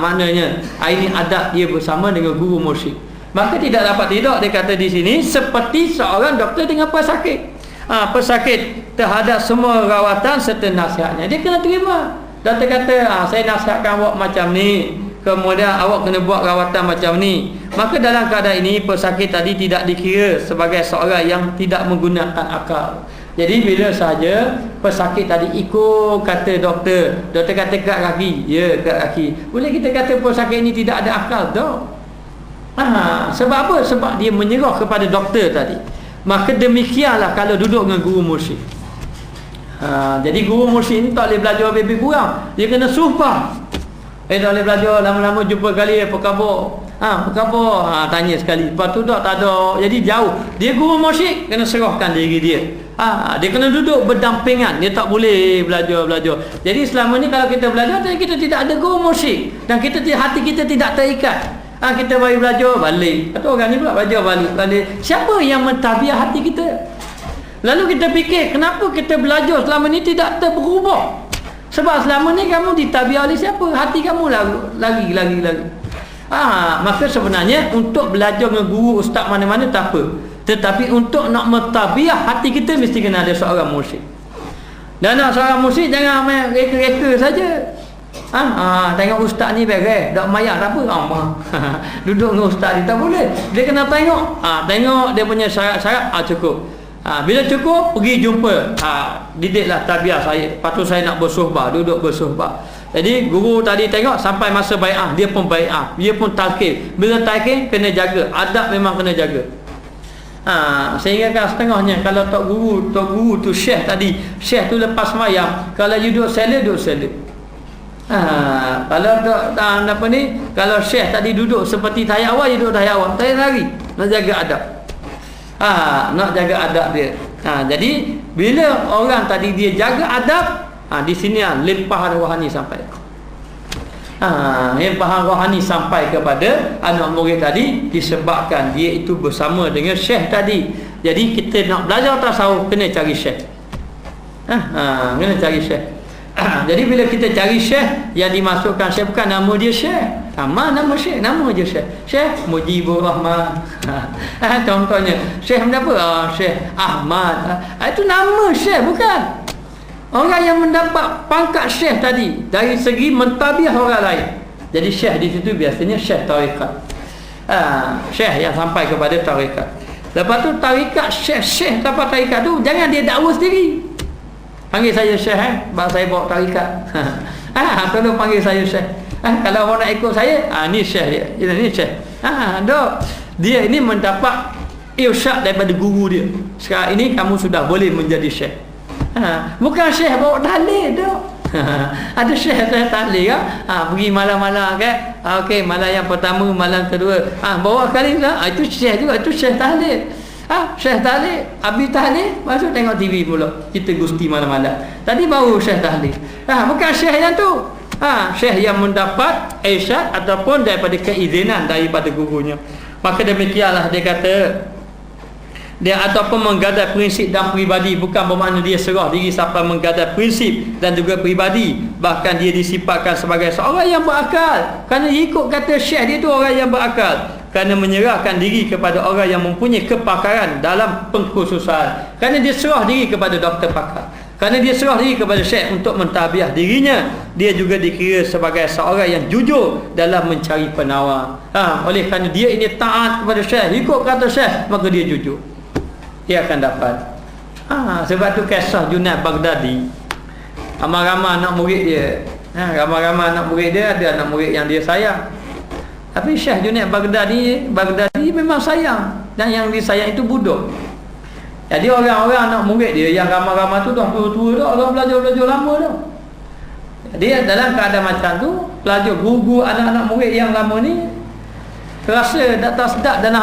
Maknanya ini adab dia bersama dengan guru mursyid. Maka tidak dapat tidak, dia kata di sini, seperti seorang doktor dengan pesakit. Pesakit terhadap semua rawatan serta nasihatnya, dia kena terima. Doktor kata, saya nasihatkan awak macam ni, kemudian awak kena buat rawatan macam ni. Maka dalam keadaan ini, pesakit tadi tidak dikira sebagai seorang yang tidak menggunakan akal. Jadi bila saja pesakit tadi ikut kata doktor kata kerak kaki, ya kerak kaki, boleh kita kata pesakit ini tidak ada akal tak? Sebab apa? Sebab dia menyerah kepada doktor tadi. Maka demikianlah kalau duduk dengan guru mursyid. Jadi guru mursyid ini tak boleh belajar lebih kurang, dia kena sumpah. Tak boleh belajar lama-lama jumpa kali, apa khabar? Apa khabar? Tanya sekali, lepas tu tak ada. Jadi jauh. Dia guru mursyid, kena serahkan diri dia. Dia kena duduk berdampingan, dia tak boleh belajar. Jadi selama ni kalau kita belajar, kita tidak ada guru mursyid, dan hati kita tidak terikat. Kita balik belajar balik. Kata orang ni pula belajar balik. Siapa yang mentadbir hati kita? Lalu kita fikir, kenapa kita belajar selama ni tidak berubah? Sebab selama ni kamu ditadbir oleh siapa? Hati kamu lagi. Maka sebenarnya untuk belajar dengan guru ustaz mana-mana tak apa. Tetapi untuk nak mentadbir hati kita, mesti kena ada seorang mursyid. Dan nak seorang mursyid, jangan main reka-reka saja. Tengok ustaz ni beres, tak mayat tak apa, duduk dengan ustaz ni tak boleh. Dia kena tengok dia punya syarat-syarat, cukup. Bila cukup, pergi jumpa, didiklah tabiat saya. Lepas tu saya nak bersuhbah, duduk bersuhbah. Jadi guru tadi tengok sampai masa bai'ah, dia pun bai'ah, dia pun talqin. Bila talqin, kena jaga, adab memang kena jaga. Sehingga kan setengahnya, kalau tok guru tu syekh tadi, syekh tu lepas sembahyang, kalau you duduk sela. Kalau kalau syekh tadi duduk seperti tahiyat awal, you duduk tahiyat awal, tahiyat lari, nak jaga adab. Nak jaga adab dia. Jadi bila orang tadi dia jaga adab, di sini limpah rohani sampai. Yang faham rohani sampai kepada anak murid tadi disebabkan dia itu bersama dengan syekh tadi. Jadi kita nak belajar tasawuf kena cari syekh. Kena cari syekh. Jadi bila kita cari syekh, yang dimasukkan syekh bukan nama dia syekh. Nama syekh, nama je syekh. Syekh Mujibur Rahman. Contohnya, syekh apa? Syekh Ahmad. Itu nama syekh bukan. Orang yang mendapat pangkat syekh tadi dari segi mentabiah orang lain. Jadi syekh di situ biasanya syekh tarikat. Syekh yang sampai kepada tarikat. Lepas tu tarikat, syekh dapat tarikat tu jangan dia dakwa sendiri. Panggil saya syekh, sebab saya bawa tarikat. Tolong panggil saya syekh. Kalau orang nak ikut saya, ni syekh dia. Ini syekh. Dia ini mendapat irsyad daripada guru dia. Sekarang ini kamu sudah boleh menjadi syekh. Bukan syekh bawa tahlil dah. Ada syekh saya tahlil kan. Pergi malam-malam kan. Okey, malam yang pertama, malam kedua. Bawa kali lah. Itu syekh juga, itu syekh tahlil. Syekh tahlil, habis tahlil, masuk tengok TV pula. Kita gusti malam-malam. Tadi baru syekh tahlil. Bukan syekh yang tu. Syekh yang mendapat irsyad ataupun daripada keizinan daripada gurunya. Maka demikianlah dia kata, dia ataupun menggadai prinsip dan peribadi, bukan bermakna dia serah diri sampai menggadai prinsip dan juga peribadi. Bahkan dia disifatkan sebagai seorang yang berakal, kerana ikut kata syekh dia tu orang yang berakal, kerana menyerahkan diri kepada orang yang mempunyai kepakaran dalam pengkhususan, kerana dia serah diri kepada doktor pakar, kerana dia serah diri kepada syekh untuk mentabiah dirinya. Dia juga dikira sebagai seorang yang jujur dalam mencari penawar. Oleh kerana dia ini taat kepada syekh, ikut kata syekh, maka dia jujur, dia akan dapat. Sebab tu kisah Junaid Baghdadi, ramai-ramai anak murid dia, ramai-ramai anak murid dia, ada anak murid yang dia sayang. Tapi Syekh Junaid Baghdadi memang sayang, dan yang disayang itu budak. Jadi orang-orang anak murid dia yang ramai-ramai tu dah tua-tua dah, orang belajar lama dah. Jadi dalam keadaan macam tu, pelajar guru anak-anak murid yang lama ni rasa tak sedap dalam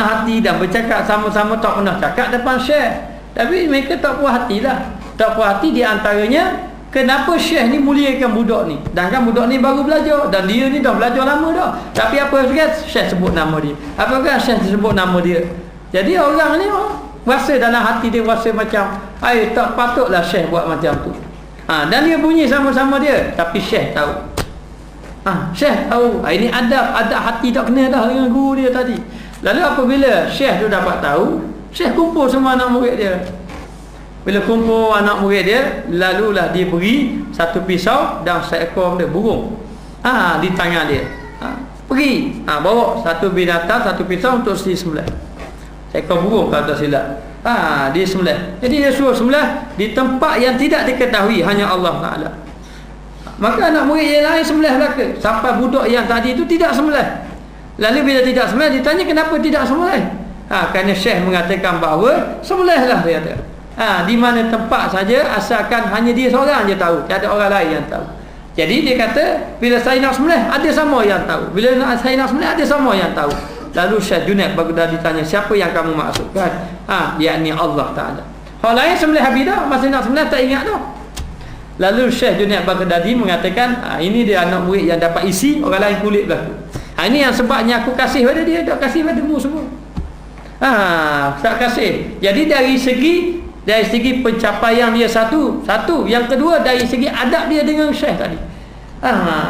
hati dan bercakap sama-sama, tak pernah cakap depan syekh. Tapi mereka tak puas hatilah. Tak puas hati di antaranya, kenapa syekh ni muliakan budak ni, sedangkan budak ni baru belajar dan dia ni dah belajar lama dah. Tapi apa kan syekh sebut nama dia, apa kan syekh sebut nama dia. Jadi orang ni rasa dalam hati dia rasa macam tak patutlah syekh buat macam tu. Dan dia bunyi sama-sama dia, tapi syekh tahu. Syekh tahu. Ini adab hati tak kena dah dengan guru dia tadi. Lalu apabila syekh tu dapat tahu, syekh kumpul semua anak murid dia. Bila kumpul anak murid dia, lalulah dia beri satu pisau dan seekor benda burung di tangan dia. Pergi bawa satu binatang, satu pisau untuk disembelih. Seekor burung kalau tak silap. Dia sembelih. Jadi dia suruh sembelih di tempat yang tidak diketahui, hanya Allah Ta'ala. Maka anak murid yang lain sembelih belaka, sampai budak yang tadi itu tidak sembelih. Lalu bila tidak sembelih, ditanya kenapa tidak sembelih. Kerana syekh mengatakan bahawa sembelihlah, dia kata. Di mana tempat saja, asalkan hanya dia seorang je tahu, tak ada orang lain yang tahu. Jadi dia kata, bila saya nak sembelih, ada sama yang tahu. Bila saya nak sembelih, ada sama yang tahu. Lalu Syekh Junaid Baghdadi ditanya, siapa yang kamu maksudkan? Yakni Allah Ta'ala. Orang lain sembelih habis dah, masa nak sembelih tak ingat dah. Lalu Syekh Junaid Baghdadi mengatakan, ini dia anak murid yang dapat isi, orang lain kulit belaka. Ini yang sebabnya aku kasih pada dia, tak kasih padamu semua. Tak kasih. Jadi dari segi pencapaian dia satu. Yang kedua, dari segi adab dia dengan syekh tadi.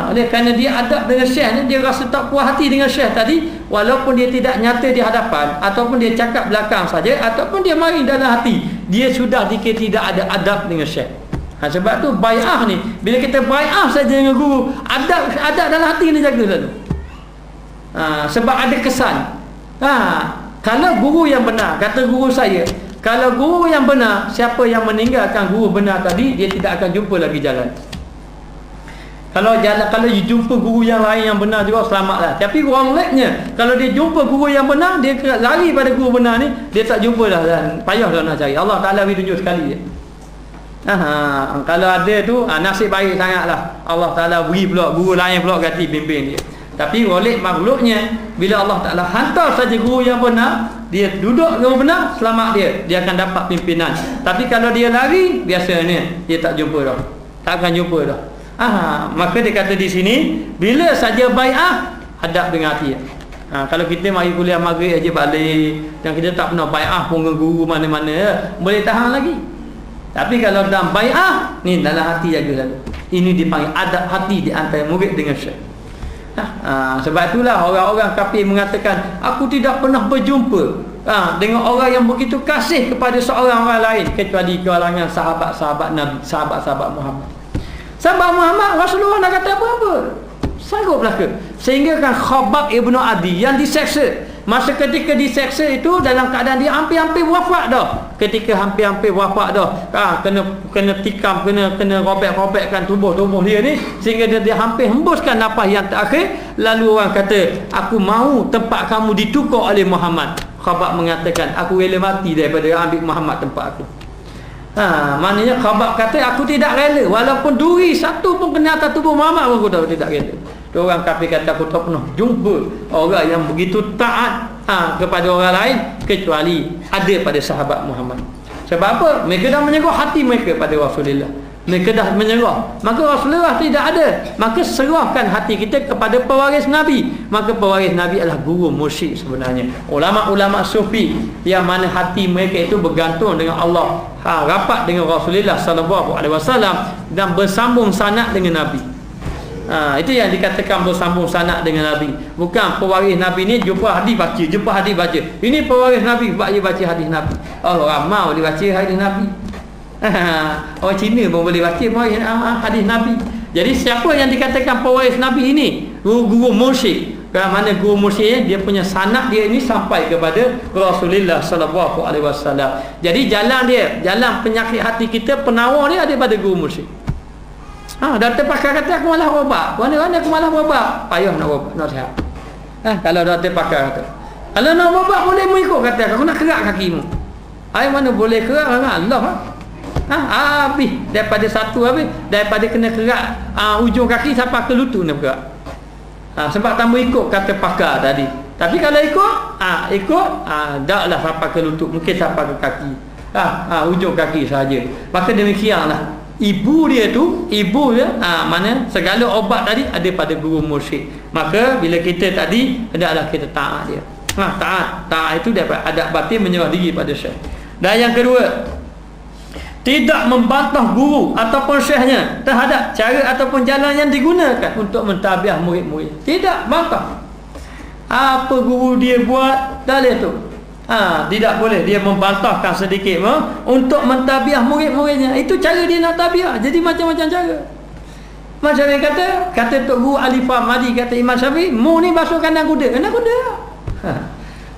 Oleh kerana dia adab dengan syekh ni, dia rasa tak puas hati dengan syekh tadi, walaupun dia tidak nyata di hadapan, ataupun dia cakap belakang saja, ataupun dia mari dalam hati, dia sudah dikira tidak ada adab dengan syekh. Sebab tu bai'ah ni, bila kita bai'ah saja dengan guru, adab dalam hati ni jaga selalu. Sebab ada kesan. Kalau guru yang benar, kata guru saya, kalau guru yang benar, siapa yang meninggalkan guru benar tadi, dia tidak akan jumpa lagi jalan. Kalau jumpa guru yang lain yang benar juga, selamatlah. Tapi orang lainnya, kalau dia jumpa guru yang benar, dia lari pada guru benar ni, dia tak jumpa dah dan payah dah nak cari. Allah Ta'ala beri tunjuk sekali je. Kalau ada tu, nasib baik sangatlah. Allah Ta'ala beri pula guru lain pula ganti pimpin dia. Tapi oleh makhluknya, bila Allah Ta'ala hantar saja guru yang benar, dia duduk guru benar, selamat dia akan dapat pimpinan. Tapi kalau dia lari, biasanya dia tak jumpa dah, tak akan jumpa dah. Maka dia kata di sini, bila saja bai'ah, hadap dengan hati. Kalau kita mari kuliah maghrib aja balik dan kita tak pernah bai'ah pun dengan guru mana-mana, boleh tahan lagi. Tapi kalau dalam bai'ah ni, dalam hati jaga satu. Ini dipanggil adab hati di antara murid dengan syekh. Sebab itulah orang-orang kafir mengatakan, aku tidak pernah berjumpa dengan orang yang begitu kasih kepada seorang orang lain kecuali kalangan sahabat-sahabat Nabi, sahabat-sahabat Muhammad. Sahabat Muhammad, Rasulullah nak kata apa-apa, sangguplah ke? Sehingga kan Khabbab ibnu Adi yang diseksa, masa ketika diseksa itu dalam keadaan dia hampir-hampir wafat dah. Ketika hampir-hampir wafat dah, kena tikam, kena robek-robekkan tubuh dia ni, sehingga dia hampir hembuskan nafas yang terakhir. Lalu orang kata, aku mahu tempat kamu ditukar oleh Muhammad. Khabbab mengatakan, aku rela mati daripada ambil Muhammad tempat aku. Maknanya Khabbab kata, aku tidak rela walaupun duri satu pun kena atas tubuh Muhammad pun aku tidak rela. Orang kafir kata, aku tak pernah jumpa orang yang begitu taat kepada orang lain kecuali ada pada sahabat Muhammad. Sebab apa? Mereka dah menyerah hati mereka pada Rasulullah. Mereka dah menyerah, maka Rasulullah tidak ada. Maka serahkan hati kita kepada pewaris Nabi. Maka pewaris Nabi adalah guru mursyid sebenarnya. Ulama-ulama sufi yang mana hati mereka itu bergantung dengan Allah, rapat dengan Rasulullah sallallahu alaihi wasallam dan bersambung sanad dengan Nabi. Itu yang dikatakan bersambung sanad dengan Nabi. Bukan pewaris Nabi ni jumpa hadis baca, ini pewaris Nabi baca hadis Nabi. Orang mau dia baca hadis Nabi. Orang Cina pun boleh baca hadis Nabi. Jadi siapa yang dikatakan pewaris Nabi ini? Guru mursyid. Kerana mana guru mursyid dia punya sanad dia ini sampai kepada Rasulullah sallallahu alaihi wasallam. Jadi jalan penyakit hati kita, penawar dia ada pada guru mursyid. Doktor pakar kata aku malah berobat. Mana-mana aku malah berobat. Payah nak berobat, nak sihat. Kalau doktor pakar kata, kalau nak berobat boleh mengikut kata aku nak kerak kakimu. Mana boleh kerak dengan Allah. Habis daripada daripada kena kerak ujung kaki sampai ke lutut nak kerak. Sebab tak mau ikut kata pakar tadi. Tapi kalau ikut taklah sampai ke lutut, mungkin sampai ke kaki. Ujung kaki saja. Maka demikianlah. Ibu dia, mana segala obat tadi ada pada guru mursyid. Maka bila kita tadi hendaklah kita taat dia. Taat itu dapat adab batin, menyerah diri pada syekh. Dan yang kedua, tidak membantah guru ataupun syekhnya terhadap cara ataupun jalan yang digunakan untuk mentarbiyah murid-murid. Tidak bantah. Apa guru dia buat, dah lihat tu. Tidak boleh dia membantahkan sedikit untuk mentarbiyah murid-muridnya. Itu cara dia nak tarbiyah. Jadi macam-macam cara. Macam yang kata Tok Guru Alif Ahmadi, kata Imam Syafi'i, mu ni basuh kandang kuda.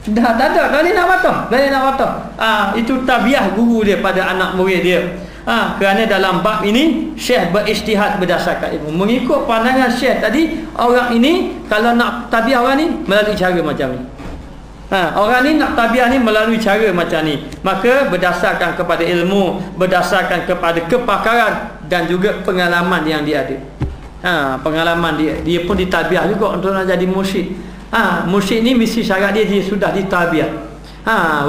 Dah tak ada. Dah nak batah. Itu tarbiyah guru dia pada anak murid dia. Kerana dalam bab ini syekh berijtihad berdasarkan ilmu. Mengikut pandangan syekh tadi, orang ini kalau nak tarbiyah orang ni melalui cara macam ni. Orang ni nak tarbiyah ni melalui cara macam ni. Maka berdasarkan kepada ilmu, berdasarkan kepada kepakaran dan juga pengalaman yang dia ada. Pengalaman dia pun ditarbiyah juga untuk nak jadi mursyid. Mursyid ni mesti syarat dia sudah ditarbiyah.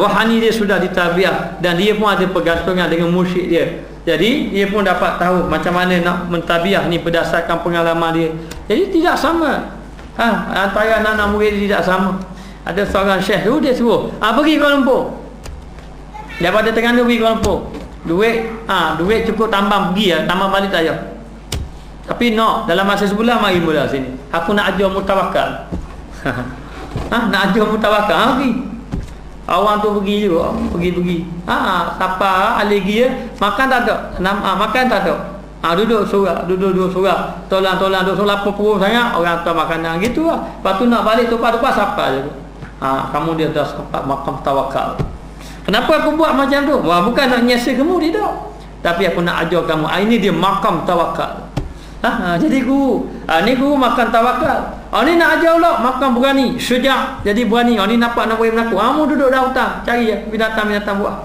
Rohani dia sudah ditarbiyah dan dia pun ada pergantungan dengan mursyid dia. Jadi dia pun dapat tahu macam mana nak mentarbiyah ni berdasarkan pengalaman dia. Jadi tidak sama. Antara anak-anak murid tidak sama. Ada seorang syekh tu dia suruh pergi Kuala Lumpur. Daripada Terengganu pergi Kuala Lumpur. Duit cukup tambang pergi tambang balik tak payah. Tapi dalam masa sebulan mari mula sini. Aku nak ajar mutawakal. Nak ajar mutawakal pergi. Awang tu pergi juga, pergi. Siapa alergi makan tak ada. Makan tak ada. Duduk surah. Tolong duduk lapar perut sangat. Orang tu makanan gitu lah. Lepas tu nak balik tupas-tupas siapa je. Kamu dia dah sampai makam tawakal. Kenapa aku buat macam tu? Bukan nak nyesa kamu, tidak. Tapi aku nak ajar kamu. Ini dia makam tawakal. Jadi guru. Ni guru makan tawakal. Ni nak ajar pula makan berani, syujak. Jadi berani. Ni nampak nak boleh menakut. Kamu duduk dalam hutan, cari binatang-binatang buah.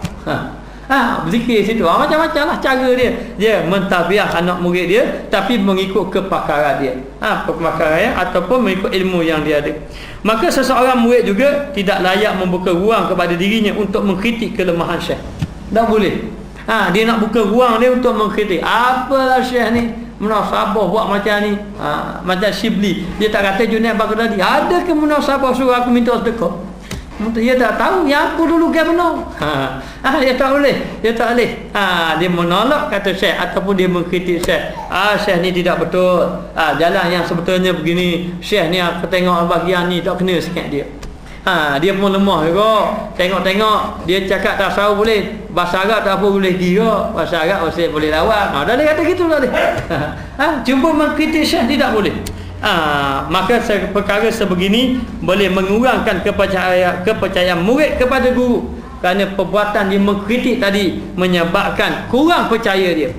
Berzikir situ. Macam-macam lah cara dia. Dia mentarbiyah anak murid dia, tapi mengikut kepakaran dia. Kepakaran ataupun mengikut ilmu yang dia ada. Maka seseorang murid juga tidak layak membuka ruang kepada dirinya untuk mengkritik kelemahan syekh. Tak boleh. Dia nak buka ruang dia untuk mengkritik. Apalah syekh ni munasabah buat macam ni, macam Shibli, dia tak kata Junaid Baghdadi ada ke munasabah suruh aku minta sedekah. Dia tak tahu yang aku dulu kan benar. Dia tak boleh. Dia menolak kata Syekh ataupun dia mengkritik Syekh. Syekh ni tidak betul. Jalan yang sebetulnya begini. Syekh ni aku tengok bahagian ni tak kena sikit dia. Dia pun lemah juga. Tengok-tengok dia cakap tasawuf boleh, bahasa Arab tak apa boleh kira. Bahasa Arab masih boleh lawan. Dah dia kata gitu dah dia. Jumpa mengkritik Syekh tidak boleh. Maka perkara sebegini boleh mengurangkan kepercayaan murid kepada guru, kerana perbuatan dia mengkritik tadi menyebabkan kurang percaya dia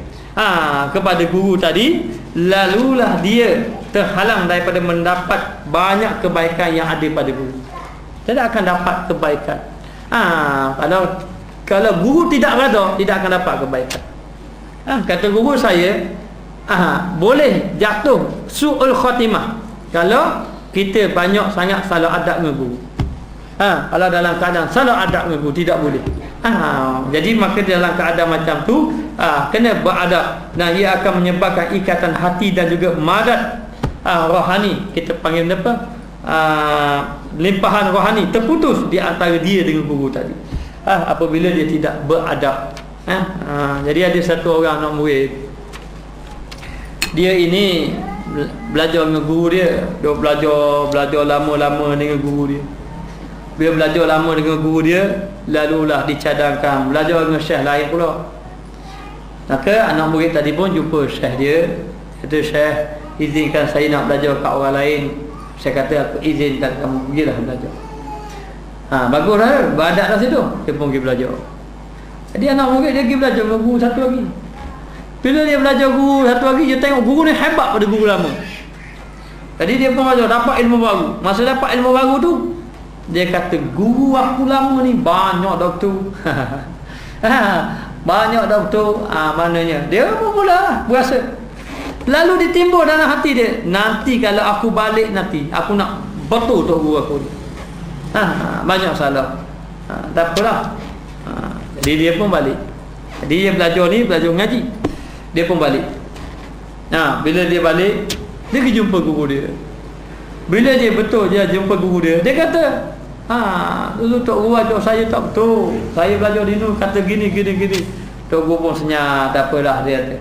kepada guru tadi, lalulah dia terhalang daripada mendapat banyak kebaikan yang ada pada guru. Tidak akan dapat kebaikan. Kalau guru tidak berada, tidak akan dapat kebaikan. Kata guru saya, boleh jatuh su'ul khatimah kalau kita banyak sangat salah adab dengan guru. Kalau dalam keadaan salah adab dengan guru tidak boleh. Jadi maka dalam keadaan macam tu kena beradab, dan ia akan menyebabkan ikatan hati dan juga madat rohani, kita panggil apa, limpahan rohani terputus di antara dia dengan guru tadi apabila dia tidak beradab. Jadi ada satu orang anak murid, dia ini belajar dengan guru dia. Dia belajar lama-lama dengan guru dia. Bila belajar lama dengan guru dia, lalulah dicadangkan belajar dengan syekh lain pula. Maka anak murid tadi pun jumpa syekh dia. Kata, Syekh, izinkan saya nak belajar kat orang lain. Saya kata, aku izinkan kamu pergilah belajar. Baguslah, beradat lah situ. Dia pun pergi belajar. Jadi anak murid dia pergi belajar dengan guru satu lagi. Bila dia belajar guru satu lagi, dia tengok guru ni hebat pada guru lama. Jadi dia pun belajar, dapat ilmu baru. Masa dapat ilmu baru tu, dia kata, guru aku lama ni banyak doktor. Banyak doktor. Maknanya dia pun mula berasa. Lalu ditimbul dalam hati dia, nanti kalau aku balik, nanti aku nak betul tu guru aku ni. Banyak salah. Tak apalah. Jadi dia pun balik. Jadi dia belajar ni, belajar ngaji. Dia pun balik. Bila dia balik, dia pergi jumpa guru dia. Bila dia betul dia jumpa guru dia, dia kata, dulu Tok Guru ajar saya tak betul. Saya belajar dulu kata gini. Tok Guru pun senyap, tak apalah dia kata.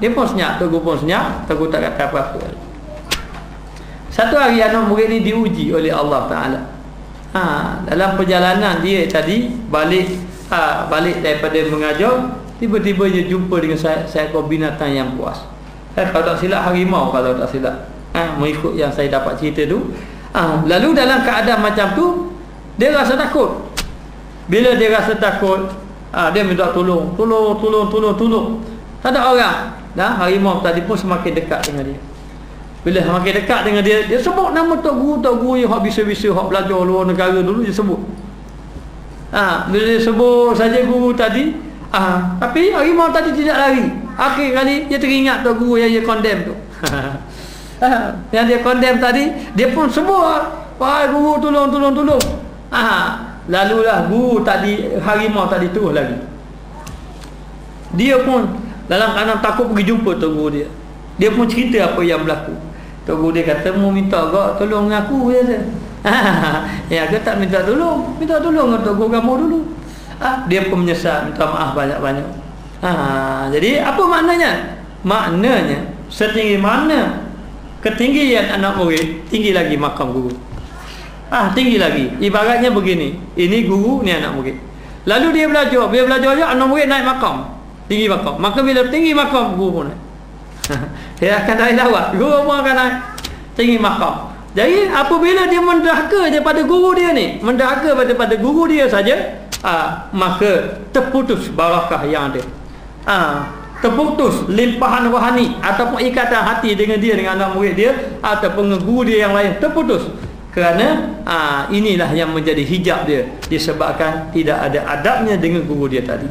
Dia pun senyap, Tok Guru pun senyap, Tok Guru tak kata apa-apa. Satu hari anak murid ni diuji oleh Allah Ta'ala. Dalam perjalanan dia tadi balik daripada mengajar, tiba-tiba dia jumpa dengan seekor binatang yang buas. Kalau tak silap harimau, kalau tak silap, mengikut yang saya dapat cerita tu. Lalu dalam keadaan macam tu, dia rasa takut. Bila dia rasa takut, dia minta tolong. Tak ada orang. Harimau tadi pun semakin dekat dengan dia. Bila semakin dekat dengan dia, dia sebut nama Tok Guru yang hak bisa-bisa, hak belajar luar negara dulu, dia sebut. Bila dia sebut saja guru tadi, tapi harimau tadi tidak lari. Akhir kali dia teringat Tok Guru yang dia condemn tu. Yang dia condemn tadi, dia pun sebut, wahai guru, tolong. Lalulah guru tadi, harimau tadi terus lagi. Dia pun dalam keadaan takut pergi jumpa Tok Guru dia. Dia pun cerita apa yang berlaku. Tok Guru dia kata, mau minta agak tolong dengan aku je. Ya, aku tak minta tolong dengan Tok Guru kamu dulu. Dia pun menyesal, minta maaf banyak-banyak. Jadi apa maknanya? Maknanya setinggi mana ketinggian anak murid, tinggi lagi makam guru. Tinggi lagi. Ibaratnya begini, ini guru, ni anak murid. Lalu dia belajar, bila belajar je anak murid naik makam, tinggi makam. Maka bila tinggi makam, guru pun naik. Dia akan naik lawat, guru pun akan naik tinggi makam. Jadi apabila dia menderhaka daripada guru dia ni, menderhaka pada guru dia saja, maka terputus barakah yang ada. Terputus limpahan rohani ataupun ikatan hati dengan dia, dengan anak murid dia ataupun guru dia yang lain, terputus. Kerana inilah yang menjadi hijab dia, disebabkan tidak ada adabnya dengan guru dia tadi.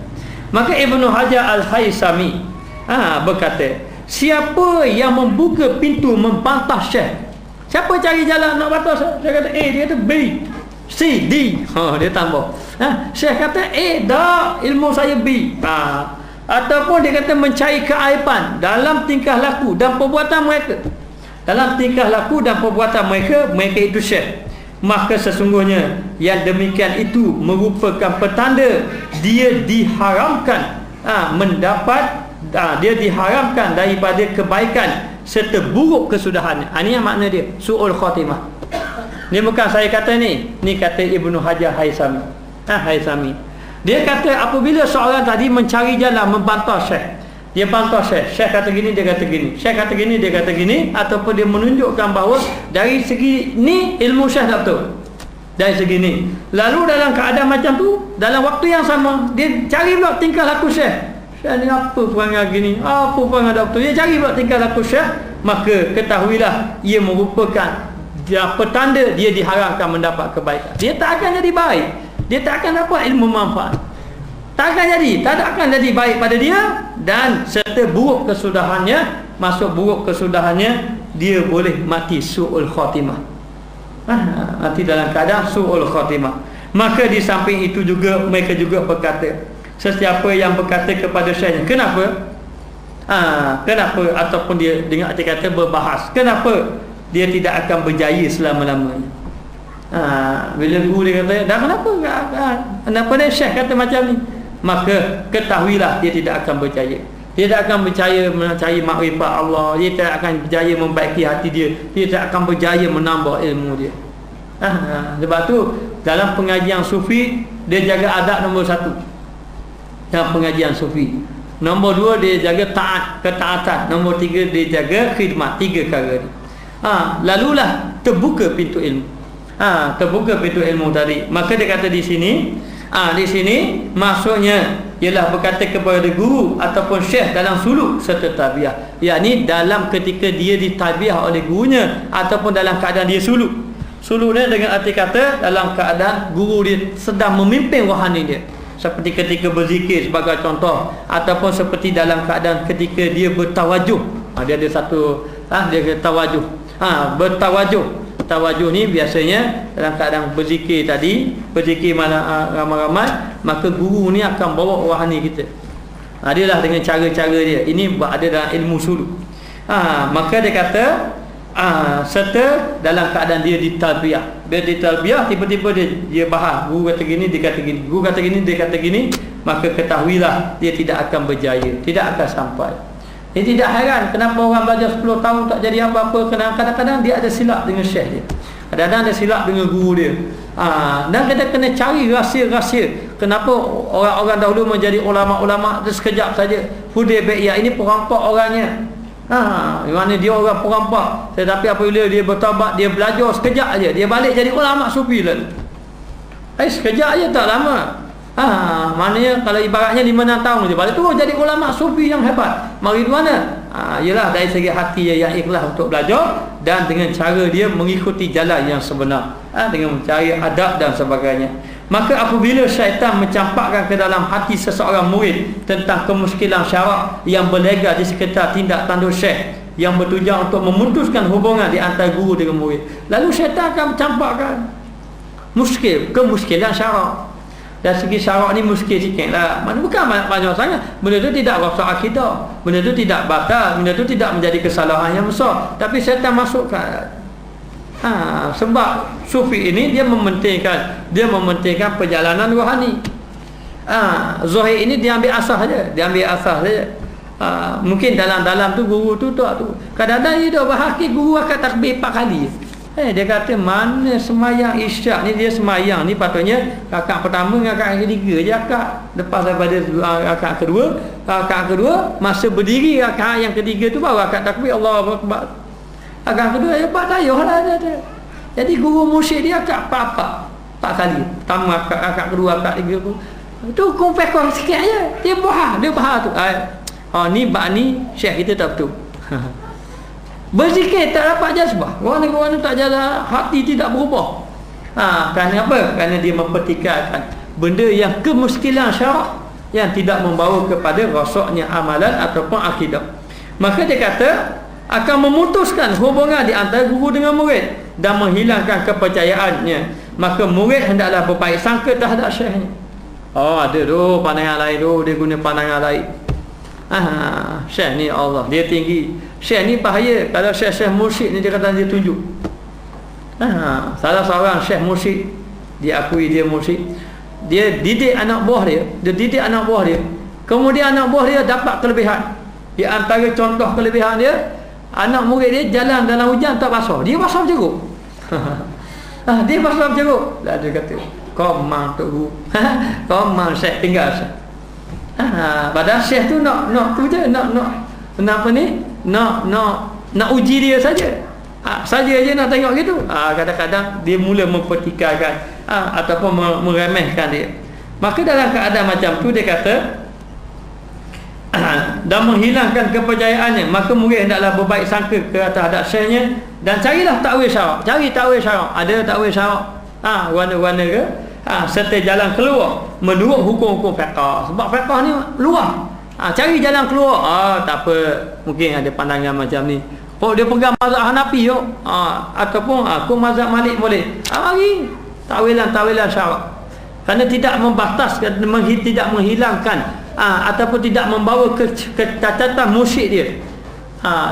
Maka Ibnu Hajar Al-Haythami berkata, siapa yang membuka pintu membantah Syekh, siapa cari jalan nak bantah Syekh, kata A, dia kata B, C, D, dia tambah. Syekh kata A, dah ilmu saya B. ataupun dia kata mencari keaiban dalam tingkah laku dan perbuatan mereka. Dalam tingkah laku dan perbuatan mereka itu syekh, maka sesungguhnya yang demikian itu merupakan petanda dia diharamkan dia diharamkan daripada kebaikan serta buruk kesudahannya. Ini yang makna dia su'ul khatimah. Ni bukan saya kata ni kata Ibnu Hajar Haythami. Haythami. Dia kata apabila seorang tadi mencari jalan membantah syekh, dia bantah syekh kata gini, dia kata gini, syekh kata gini, dia kata gini, ataupun dia menunjukkan bahawa dari segi ni ilmu syekh tak betul, dari segi ni. Lalu dalam keadaan macam tu, dalam waktu yang sama dia cari pula tingkah laku syekh ni apa perangai gini, apa perangai tak betul, dia cari pula tingkah laku syekh, maka ketahuilah ia merupakan petanda dia diharapkan mendapat kebaikan. Dia tak akan jadi baik, dia tak akan dapat ilmu manfaat, tak akan jadi baik pada dia, dan serta buruk kesudahannya. Masuk buruk kesudahannya, dia boleh mati su'ul khatimah, mati dalam keadaan su'ul khatimah. Maka di samping itu juga mereka juga berkata, sesiapa yang berkata kepada syekhnya, kenapa ataupun dia dengar dia kata berbahas, kenapa dia tidak akan berjaya selama-lamanya. Bila guru dia kata, dah kenapa dia syekh kata macam ni, maka ketahuilah dia tidak akan berjaya. Dia tak akan berjaya mencari makrifat Allah, dia tak akan berjaya membaiki hati dia, dia tak akan berjaya menambah ilmu dia. Sebab tu dalam pengajian sufi, dia jaga adab nombor 1 dalam pengajian sufi. Nombor 2 dia jaga ketaatan. Nombor 3 dia jaga khidmat. 3 perkara ni. Lalulah terbuka pintu ilmu. Terbuka pintu ilmu tadi. Maka dia kata di sini maksudnya ialah berkata kepada guru ataupun syekh dalam suluk serta tarbiyah, yakni dalam ketika dia ditarbiyah oleh gurunya ataupun dalam keadaan dia suluk dia dengan arti kata dalam keadaan guru dia sedang memimpin rohani dia, seperti ketika berzikir sebagai contoh, ataupun seperti dalam keadaan ketika dia bertawajuh. Dia ada satu dia tawajuh. Bertawajuh. Tawajuh ni biasanya dalam keadaan berzikir tadi, berzikir ramai-ramai, maka guru ni akan bawa rohani kita. Adalah dengan cara-cara dia. Ini ada dalam ilmu suluk. Maka dia kata serta dalam keadaan dia ditarbiyah. Dia ditarbiyah, tiba-tiba dia bahas, guru kata gini, dia kata gini, guru kata gini, dia kata gini, maka ketahuilah dia tidak akan berjaya, tidak akan sampai. Dia tidak heran kenapa orang belajar 10 tahun tak jadi apa-apa. Kadang-kadang dia ada silap dengan syekh dia, kadang-kadang ada silap dengan guru dia. Dan kita kena cari rahsia-rahsia kenapa orang-orang dahulu menjadi ulama-ulama tu sekejap saja. Hudaybiyah ini perampak orangnya. Mana dia orang perampak, tetapi apabila dia bertaubat, dia belajar sekejap aja, dia balik jadi ulama sufi lalu. Sekejap aja, tak lama. Maknanya kalau ibaratnya 5-6 tahun dia balik terus jadi ulama sufi yang hebat. Mari mana? Ialah dari segi hati yang ikhlas untuk belajar dan dengan cara dia mengikuti jalan yang sebenar, dengan mencari adab dan sebagainya. Maka apabila syaitan mencampakkan ke dalam hati seseorang murid tentang kemuskilan syarak yang berlega di sekitar tindak tanduk syekh yang bertujuan untuk memutuskan hubungan di antara guru dengan murid, lalu syaitan akan mencampakkan kemuskilan syarak. Dari segi syarak ni muskil sikit lah, mana bukan banyak sangat. Benda tu tidak rosak akidah, benda tu tidak batal, benda tu tidak menjadi kesalahan yang besar, tapi syaitan masukkan. Sebab sufi ini dia mementingkan perjalanan rohani. Zahir ini dia ambil asas saja, mungkin dalam tu guru tu kadang-kadang dia dah bahaki guru akan takbir 4 kali. Dia kata mana semayang isyak ni, dia semayang ni patutnya rakaat pertama dengan rakaat ketiga je akad. Lepas daripada rakaat kedua masa berdiri rakaat yang ketiga tu baru akad takbir Allahu Akbar. Rakaat kedua hebat tayuh lah dia. Jadi guru musyrik dia akad 4 kali. Pertama akad kedua, akad ketiga tu kompekor sikit aja. Dia bahas tu. Ni syekh kita tak betul. Berzikir tak dapat jazbah, orang-orang tak jalan, hati tidak berubah. Kerana apa? Kerana dia mempertikaikan benda yang kemuskilan syarak yang tidak membawa kepada rosaknya amalan ataupun akidah. Maka dia kata akan memutuskan hubungan di antara guru dengan murid dan menghilangkan kepercayaannya. Maka murid hendaklah berbaik sangka terhadap syekhnya. Ada tu pandangan lain tu, dia guna pandangan lain. Syekh ni Allah, dia tinggi. Syekh ni bahaya. Kalau syekh mursyid ni dia kata dia tunjuk. Salah seorang syekh mursyid, dia akui dia mursyid. Dia didik anak buah dia. Kemudian anak buah dia dapat kelebihan. Di antara contoh kelebihan dia, anak murid dia jalan dalam hujan tak basah. Dia basah berjeruk. Dia basah berjeruk. Lah dia kata, kau mang tok guru. Kau mang syekh tinggal syekh. Padahal syekh tu nak tu je, nak apa ni? Nak uji dia saja. Saja je nak tengok gitu. Kadang-kadang dia mula mempertikaikan ataupun meremehkan dia. Maka dalam keadaan macam tu dia kata dan menghilangkan kepercayaannya, maka murid hendaklah berbaik sangka ke atas hadap syekhnya dan carilah takwil syarak. Cari takwil syarak. Ada takwil syarak warna-warna ke? Serta jalan keluar menurut hukum-hukum fiqh. Sebab fiqh ni luas. Cari jalan keluar. Tak apa, mungkin ada pandangan macam ni. Dia pegang mazhab Hanafi ataupun aku mazhab Malik boleh. Mari tawilan syarak. Kerana tidak membataskan, tidak menghilangkan ataupun tidak membawa kecacatan musyrik dia.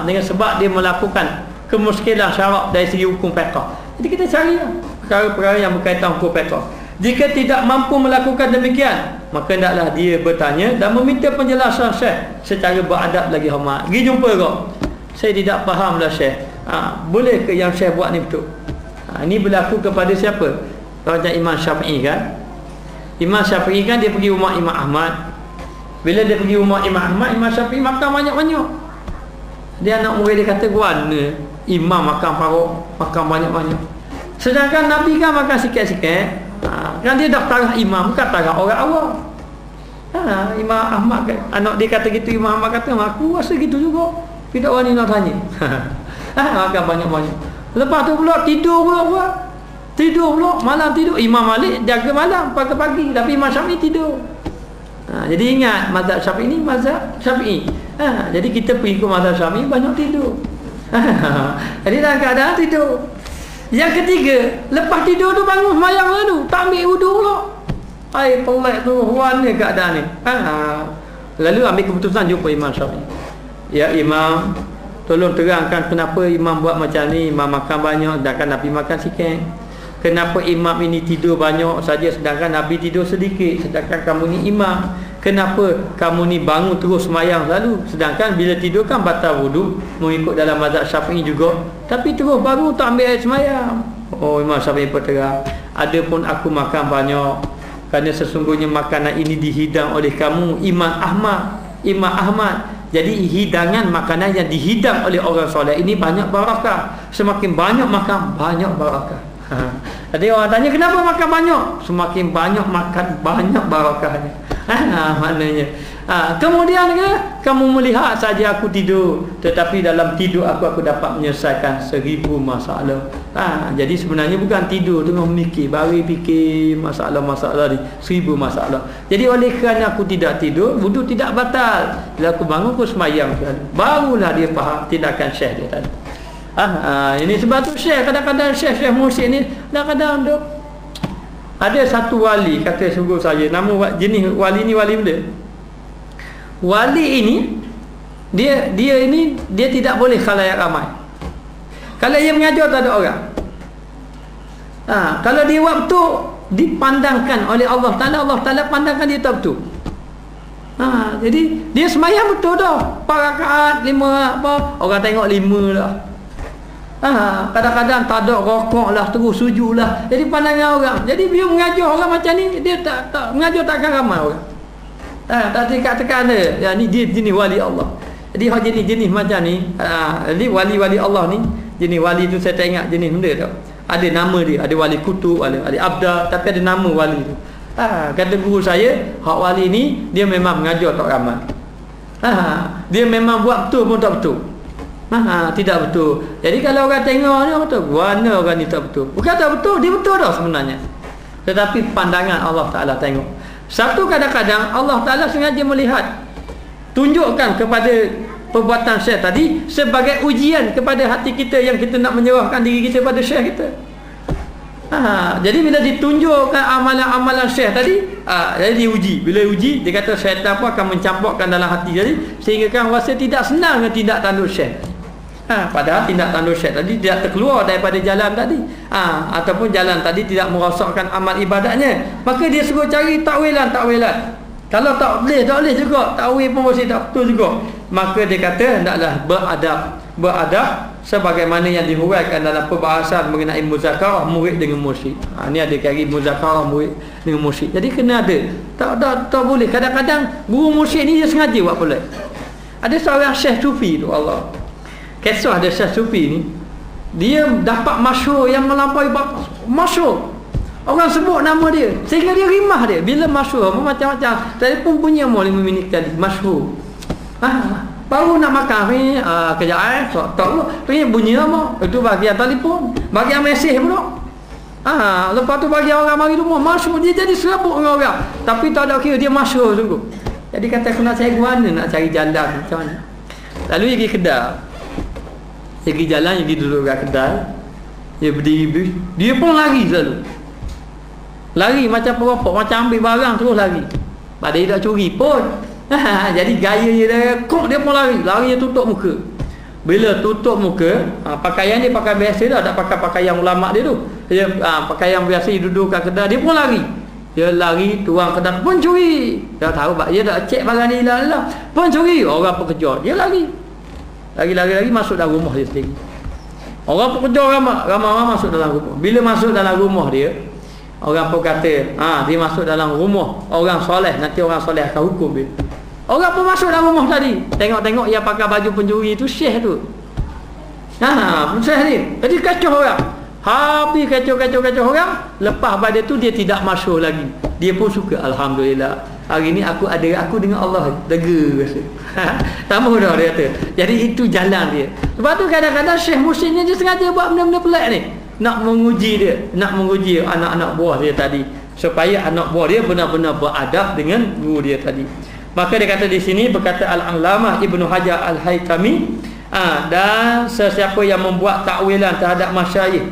Dengan sebab dia melakukan kemuskilan syarak dari segi hukum fiqh. Jadi kita carilah perkara-perkara yang berkaitan hukum fiqh. Jika tidak mampu melakukan demikian, maka hendaklah dia bertanya dan meminta penjelasan syekh secara beradab lagi hormat. Pergi jumpa kau. Saya tidak fahamlah syekh. Boleh ke yang syekh buat ni betul? Ini berlaku kepada siapa? Macam Imam Syafi'i kan? Imam Syafi'i kan dia pergi rumah Imam Ahmad. Bila dia pergi rumah Imam Ahmad, Imam Syafi'i makan banyak-banyak. Dia anak murid dia kata, "Guana imam makan paruk, makan banyak-banyak. Sedangkan Nabi kan makan sikit-sikit." Kan dia dah tarah imam, bukan tarah orang awam. Imam Ahmad kan, anak dia kata gitu, Imam Ahmad kata, "Aku rasa gitu juga." Tidak wani nak tanya. Makan banyak-banyak. Lepas tu pula tidur pula malam tidur. Imam Malik jaga malam pagi-pagi, tapi Imam Syafi'i tidur. Jadi ingat, mazhab Syafi'i ni mazhab Syafi'i. Jadi kita pergi ke mazhab Syafi'i banyak tidur. Jadi dalam keadaan tidur. Yang ketiga, lepas tidur tu bangun sembahyang lalu, tak ambil wudu pula. Pelik tu, warna keadaan ni. Lalu ambil keputusan jumpa Imam Syafi'i. Ya Imam, tolong terangkan kenapa Imam buat macam ni. Imam makan banyak sedangkan Nabi makan sikit. Kenapa Imam ini tidur banyak saja sedangkan Nabi tidur sedikit? Sedangkan kamu ni Imam, kenapa kamu ni bangun terus sembahyang selalu? Sedangkan bila tidur kan batal wudu, mengikut dalam mazhab Syafi'i juga. Tapi terus bangun tak ambil air sembahyang. Imam Syafi'i berterang, adapun aku makan banyak kerana sesungguhnya makanan ini dihidang oleh kamu Imam Ahmad. Jadi hidangan makanan yang dihidang oleh orang soleh ini banyak barakah. Semakin banyak makan, banyak barakah. Jadi orang tanya kenapa makan banyak? Semakin banyak makan, banyak barakahnya. Maknanya kemudian kamu melihat saja aku tidur, tetapi dalam tidur aku dapat menyelesaikan 1000 masalah. Jadi sebenarnya bukan tidur tengah memikir, baru fikir masalah-masalah ni, 1000 masalah. Jadi oleh kerana aku tidak tidur, wudu tidak batal. Bila aku bangun aku sembahyang, barulah dia faham tindakan syekh dia tadi. Ini sebab tu syekh kadang-kadang syekh mursyid ni kadang-kadang ada satu wali kata sungguh saya, nama jenis wali ni wali benda. Wali ini dia tidak boleh khalayak ramai. Kalau dia mengajar tak ada orang. Kalau dia waktu dipandangkan oleh Allah Taala pandangkan dia tak betul. Jadi dia sembahyang betul dah. 4 rakaat, 5 apa, orang tengok 5 dah. Kadang-kadang tak ada rokok lah, terus sujud lah. Jadi pandangan orang. Jadi dia mengajar orang macam ni, dia tak mengajar takkan ramai orang. Tak tekan dia. Ya, ni dia jenis wali Allah. Jadi jenis macam ni, jadi wali-wali Allah ni, jenis wali tu saya tak ingat jenis benda tu. Ada nama dia, ada wali kutub, ada abda, tapi ada nama wali tu. Kata guru saya, hak wali ni dia memang mengajar tak ramai. Dia memang buat betul pun tak betul. Tidak betul. Jadi kalau orang tengok ni betul, warna orang ni tak betul. Bukan tak betul, dia betul dah sebenarnya. Tetapi pandangan Allah Taala tengok. Satu kadang-kadang Allah Taala sengaja melihat, tunjukkan kepada perbuatan syekh tadi sebagai ujian kepada hati kita yang kita nak menyerahkan diri kita pada syekh kita. Jadi bila ditunjukkan amalan-amalan syekh tadi, jadi diuji. Bila uji, dia kata syaitan pun akan mencampurkan dalam hati tadi, sehingga kan rasa tidak senang dengan tindak tanduk syekh. Padahal tindak tanduk syekh tadi tidak terkeluar daripada jalan tadi, ataupun jalan tadi tidak merosakkan amal ibadatnya. Maka dia suruh cari takwilan. Kalau tak boleh juga, takwil pun masih tak betul juga. Maka dia kata hendaklah beradab sebagaimana yang dihuraikan dalam perbahasan mengenai muzakarah murid dengan mursyid. Ni ada kari muzakarah murid dengan mursyid. Jadi kena ada. Tak boleh. Kadang-kadang guru mursyid ni dia sengaja buat pelik. Ada seorang syekh sufi tu, Allah. Kisah ada syekh sufi ni, dia dapat masyhur yang melampaui masyhur. Orang sebut nama dia sehingga dia rimah dia. Bila masyhur macam-macam, telefon bunyi 5 minit kali masyhur. Baru nak makan ni kejap tak ni bunyi nama. Itu bahagian telefon, bahagian mesej pula. Lepas tu bagi orang mari rumah masyhur, dia jadi serabut dengan orang. Tapi tak ada kira dia masyhur sungguh. Jadi kata aku nak cari mana, nak cari jalan macam mana. Lalu dia pergi kedai. Dia pergi jalan, dia pergi duduk kat kedai. Dia berdiri, dia pun lari selalu. Lari macam perampok, macam ambil barang terus lari. Padahal dia tak curi pun. Jadi gaya dia kok dia pun lari dia tutup muka. Bila tutup muka, pakaian dia pakai biasa dah, tak pakai pakaian ulama dia tu. Dia pakaian biasa, dia duduk kat kedai, dia pun lari. Dia lari tuang kedai pun curi. Dia tahu dia tak cek barang ni hilang. Pun curi, orang pun kejar. Dia lari. Lari masuk dalam rumah dia sendiri. Orang pun kejar ramai masuk dalam rumah. Bila masuk dalam rumah dia, orang pun kata, dia masuk dalam rumah orang soleh, nanti orang soleh akan hukum dia. Orang pun masuk dalam rumah tadi, tengok-tengok yang pakai baju pencuri tu syekh tu. Syekh ni. Jadi kacau orang. Habis kacau orang, lepas pada tu dia tidak masyhur lagi. Dia pun suka, alhamdulillah. Hari ni aku dengan Allah lega rasa. Tambah dah dia kata. Jadi itu jalan dia. Lepas tu kadang-kadang syekh mursyid ni dia sengaja buat benda-benda pelik ni. Nak menguji anak-anak buah dia tadi, supaya anak buah dia benar-benar beradab dengan guru dia tadi. Maka dia kata di sini, berkata Al-Allamah Ibnu Hajar Al-Haytami, dan sesiapa yang membuat takwilan terhadap masyayikh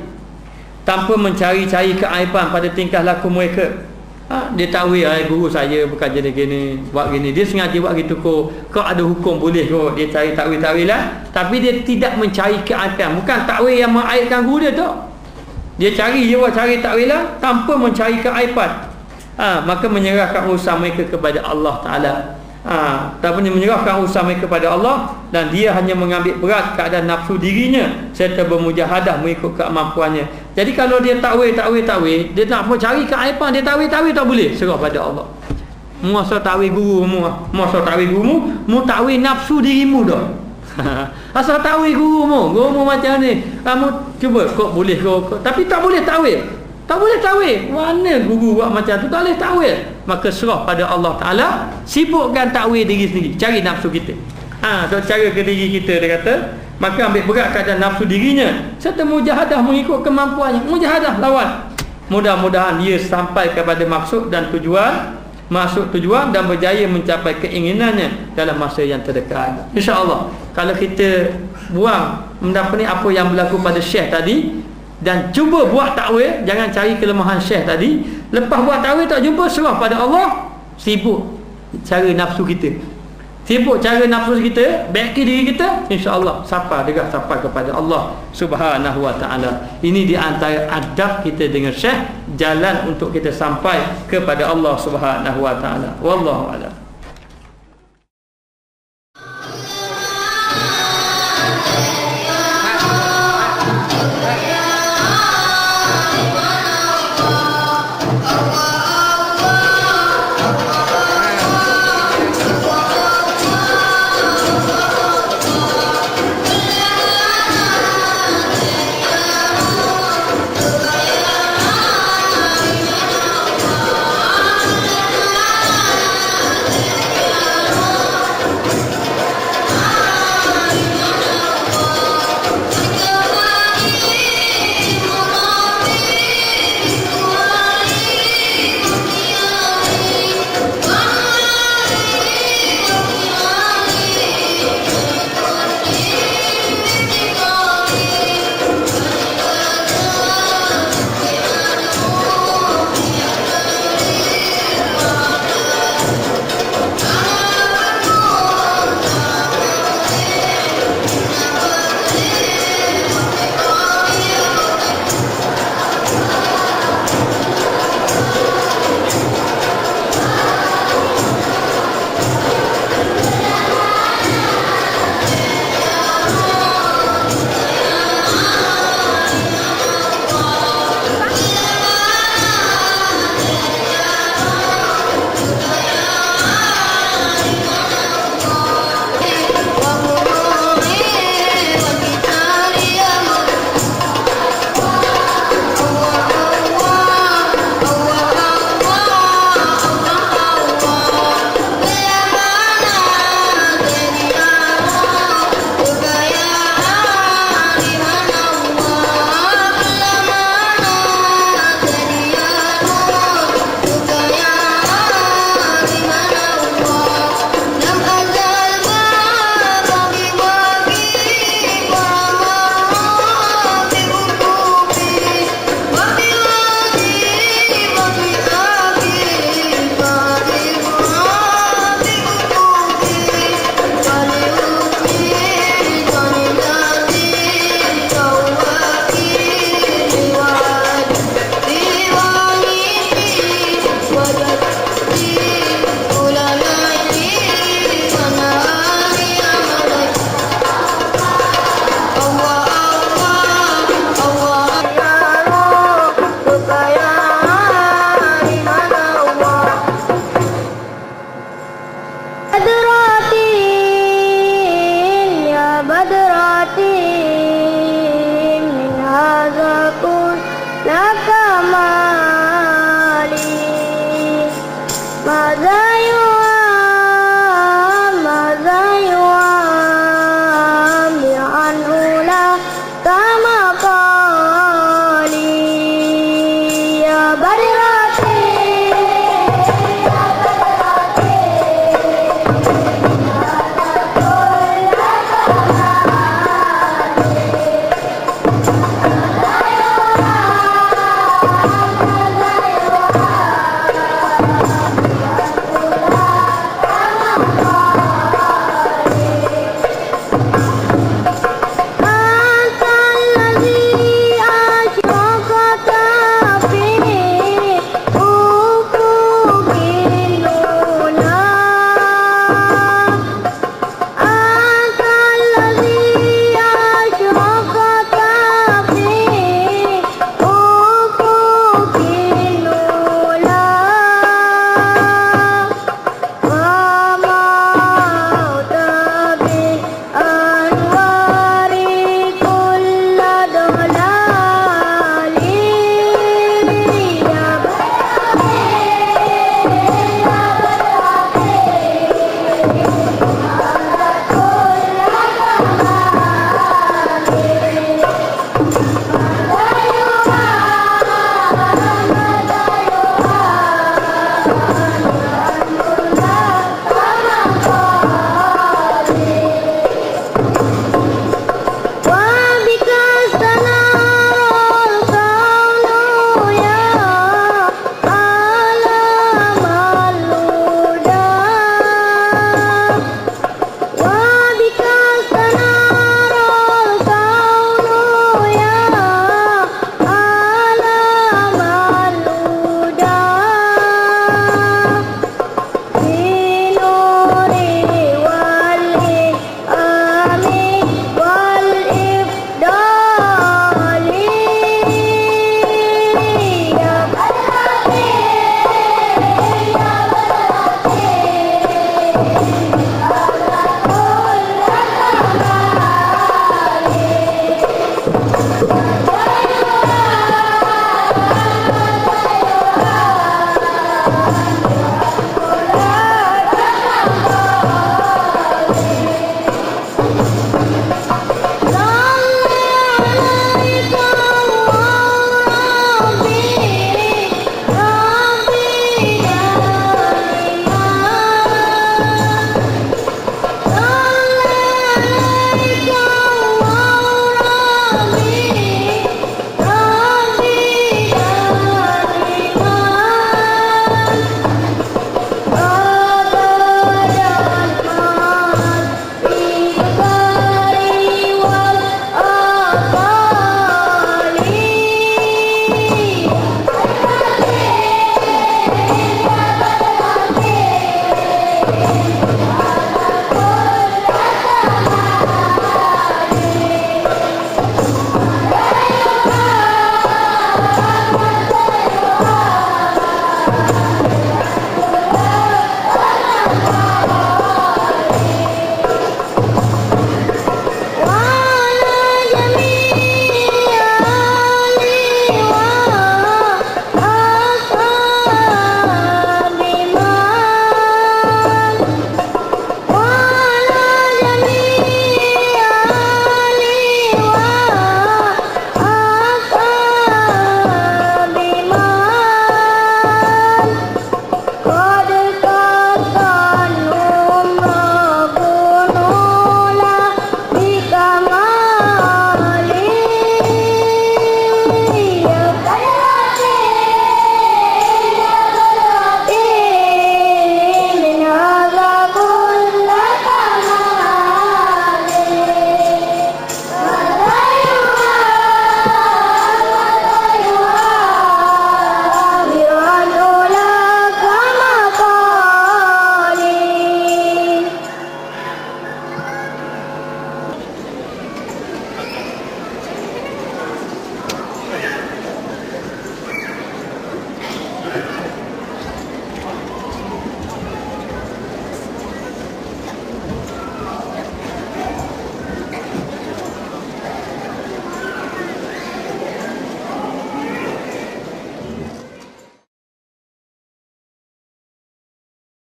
tanpa mencari-cari keaiban pada tingkah laku mereka, dia takwil, guru saya bukan jadi gini, buat gini, dia sengaja buat gitu kau ada hukum boleh kau, dia cari takwilan, tapi dia tidak mencari keaiban. Bukan takwil yang mengaibkan guru dia tu, dia cari takwilan tanpa mencari keaiban. Maka menyerahkan urusan mereka kepada Allah Ta'ala. Tapi dia menyerahkan urusan mereka kepada Allah, dan dia hanya mengambil berat keadaan nafsu dirinya serta bermujahadah mengikut kemampuannya. Jadi kalau dia takwil, dia nak cari keaiban, dia takwil tak boleh, serah pada Allah. Muasa takwil guru mu takwil nafsu dirimu dah. Asal takwil gurumu macam ni, kamu cuba kok boleh kau, tapi tak boleh takwil. Mana guru buat macam tu, tak boleh takwil. Maka serah pada Allah Ta'ala, sibukkan takwil diri sendiri, cari nafsu kita. Cara ke diri kita, dia kata, maka ambil berat keadaan nafsu dirinya serta mujahadah mengikut kemampuannya. Mujahadah lawan. Mudah-mudahan dia sampai kepada maksud tujuan dan berjaya mencapai keinginannya dalam masa yang terdekat, insya-Allah. Kalau kita buang mendapat apa yang berlaku pada syekh tadi dan cuba buat takwil, jangan cari kelemahan syekh tadi, lepas buat takwil tak jumpa, serah pada Allah, sibuk cara nafsu kita, baiki diri kita, insya-Allah sampai kepada Allah Subhanahu wa taala. Ini di antara adab kita dengan syekh, jalan untuk kita sampai kepada Allah Subhanahu wa taala. Wallahu a'lam.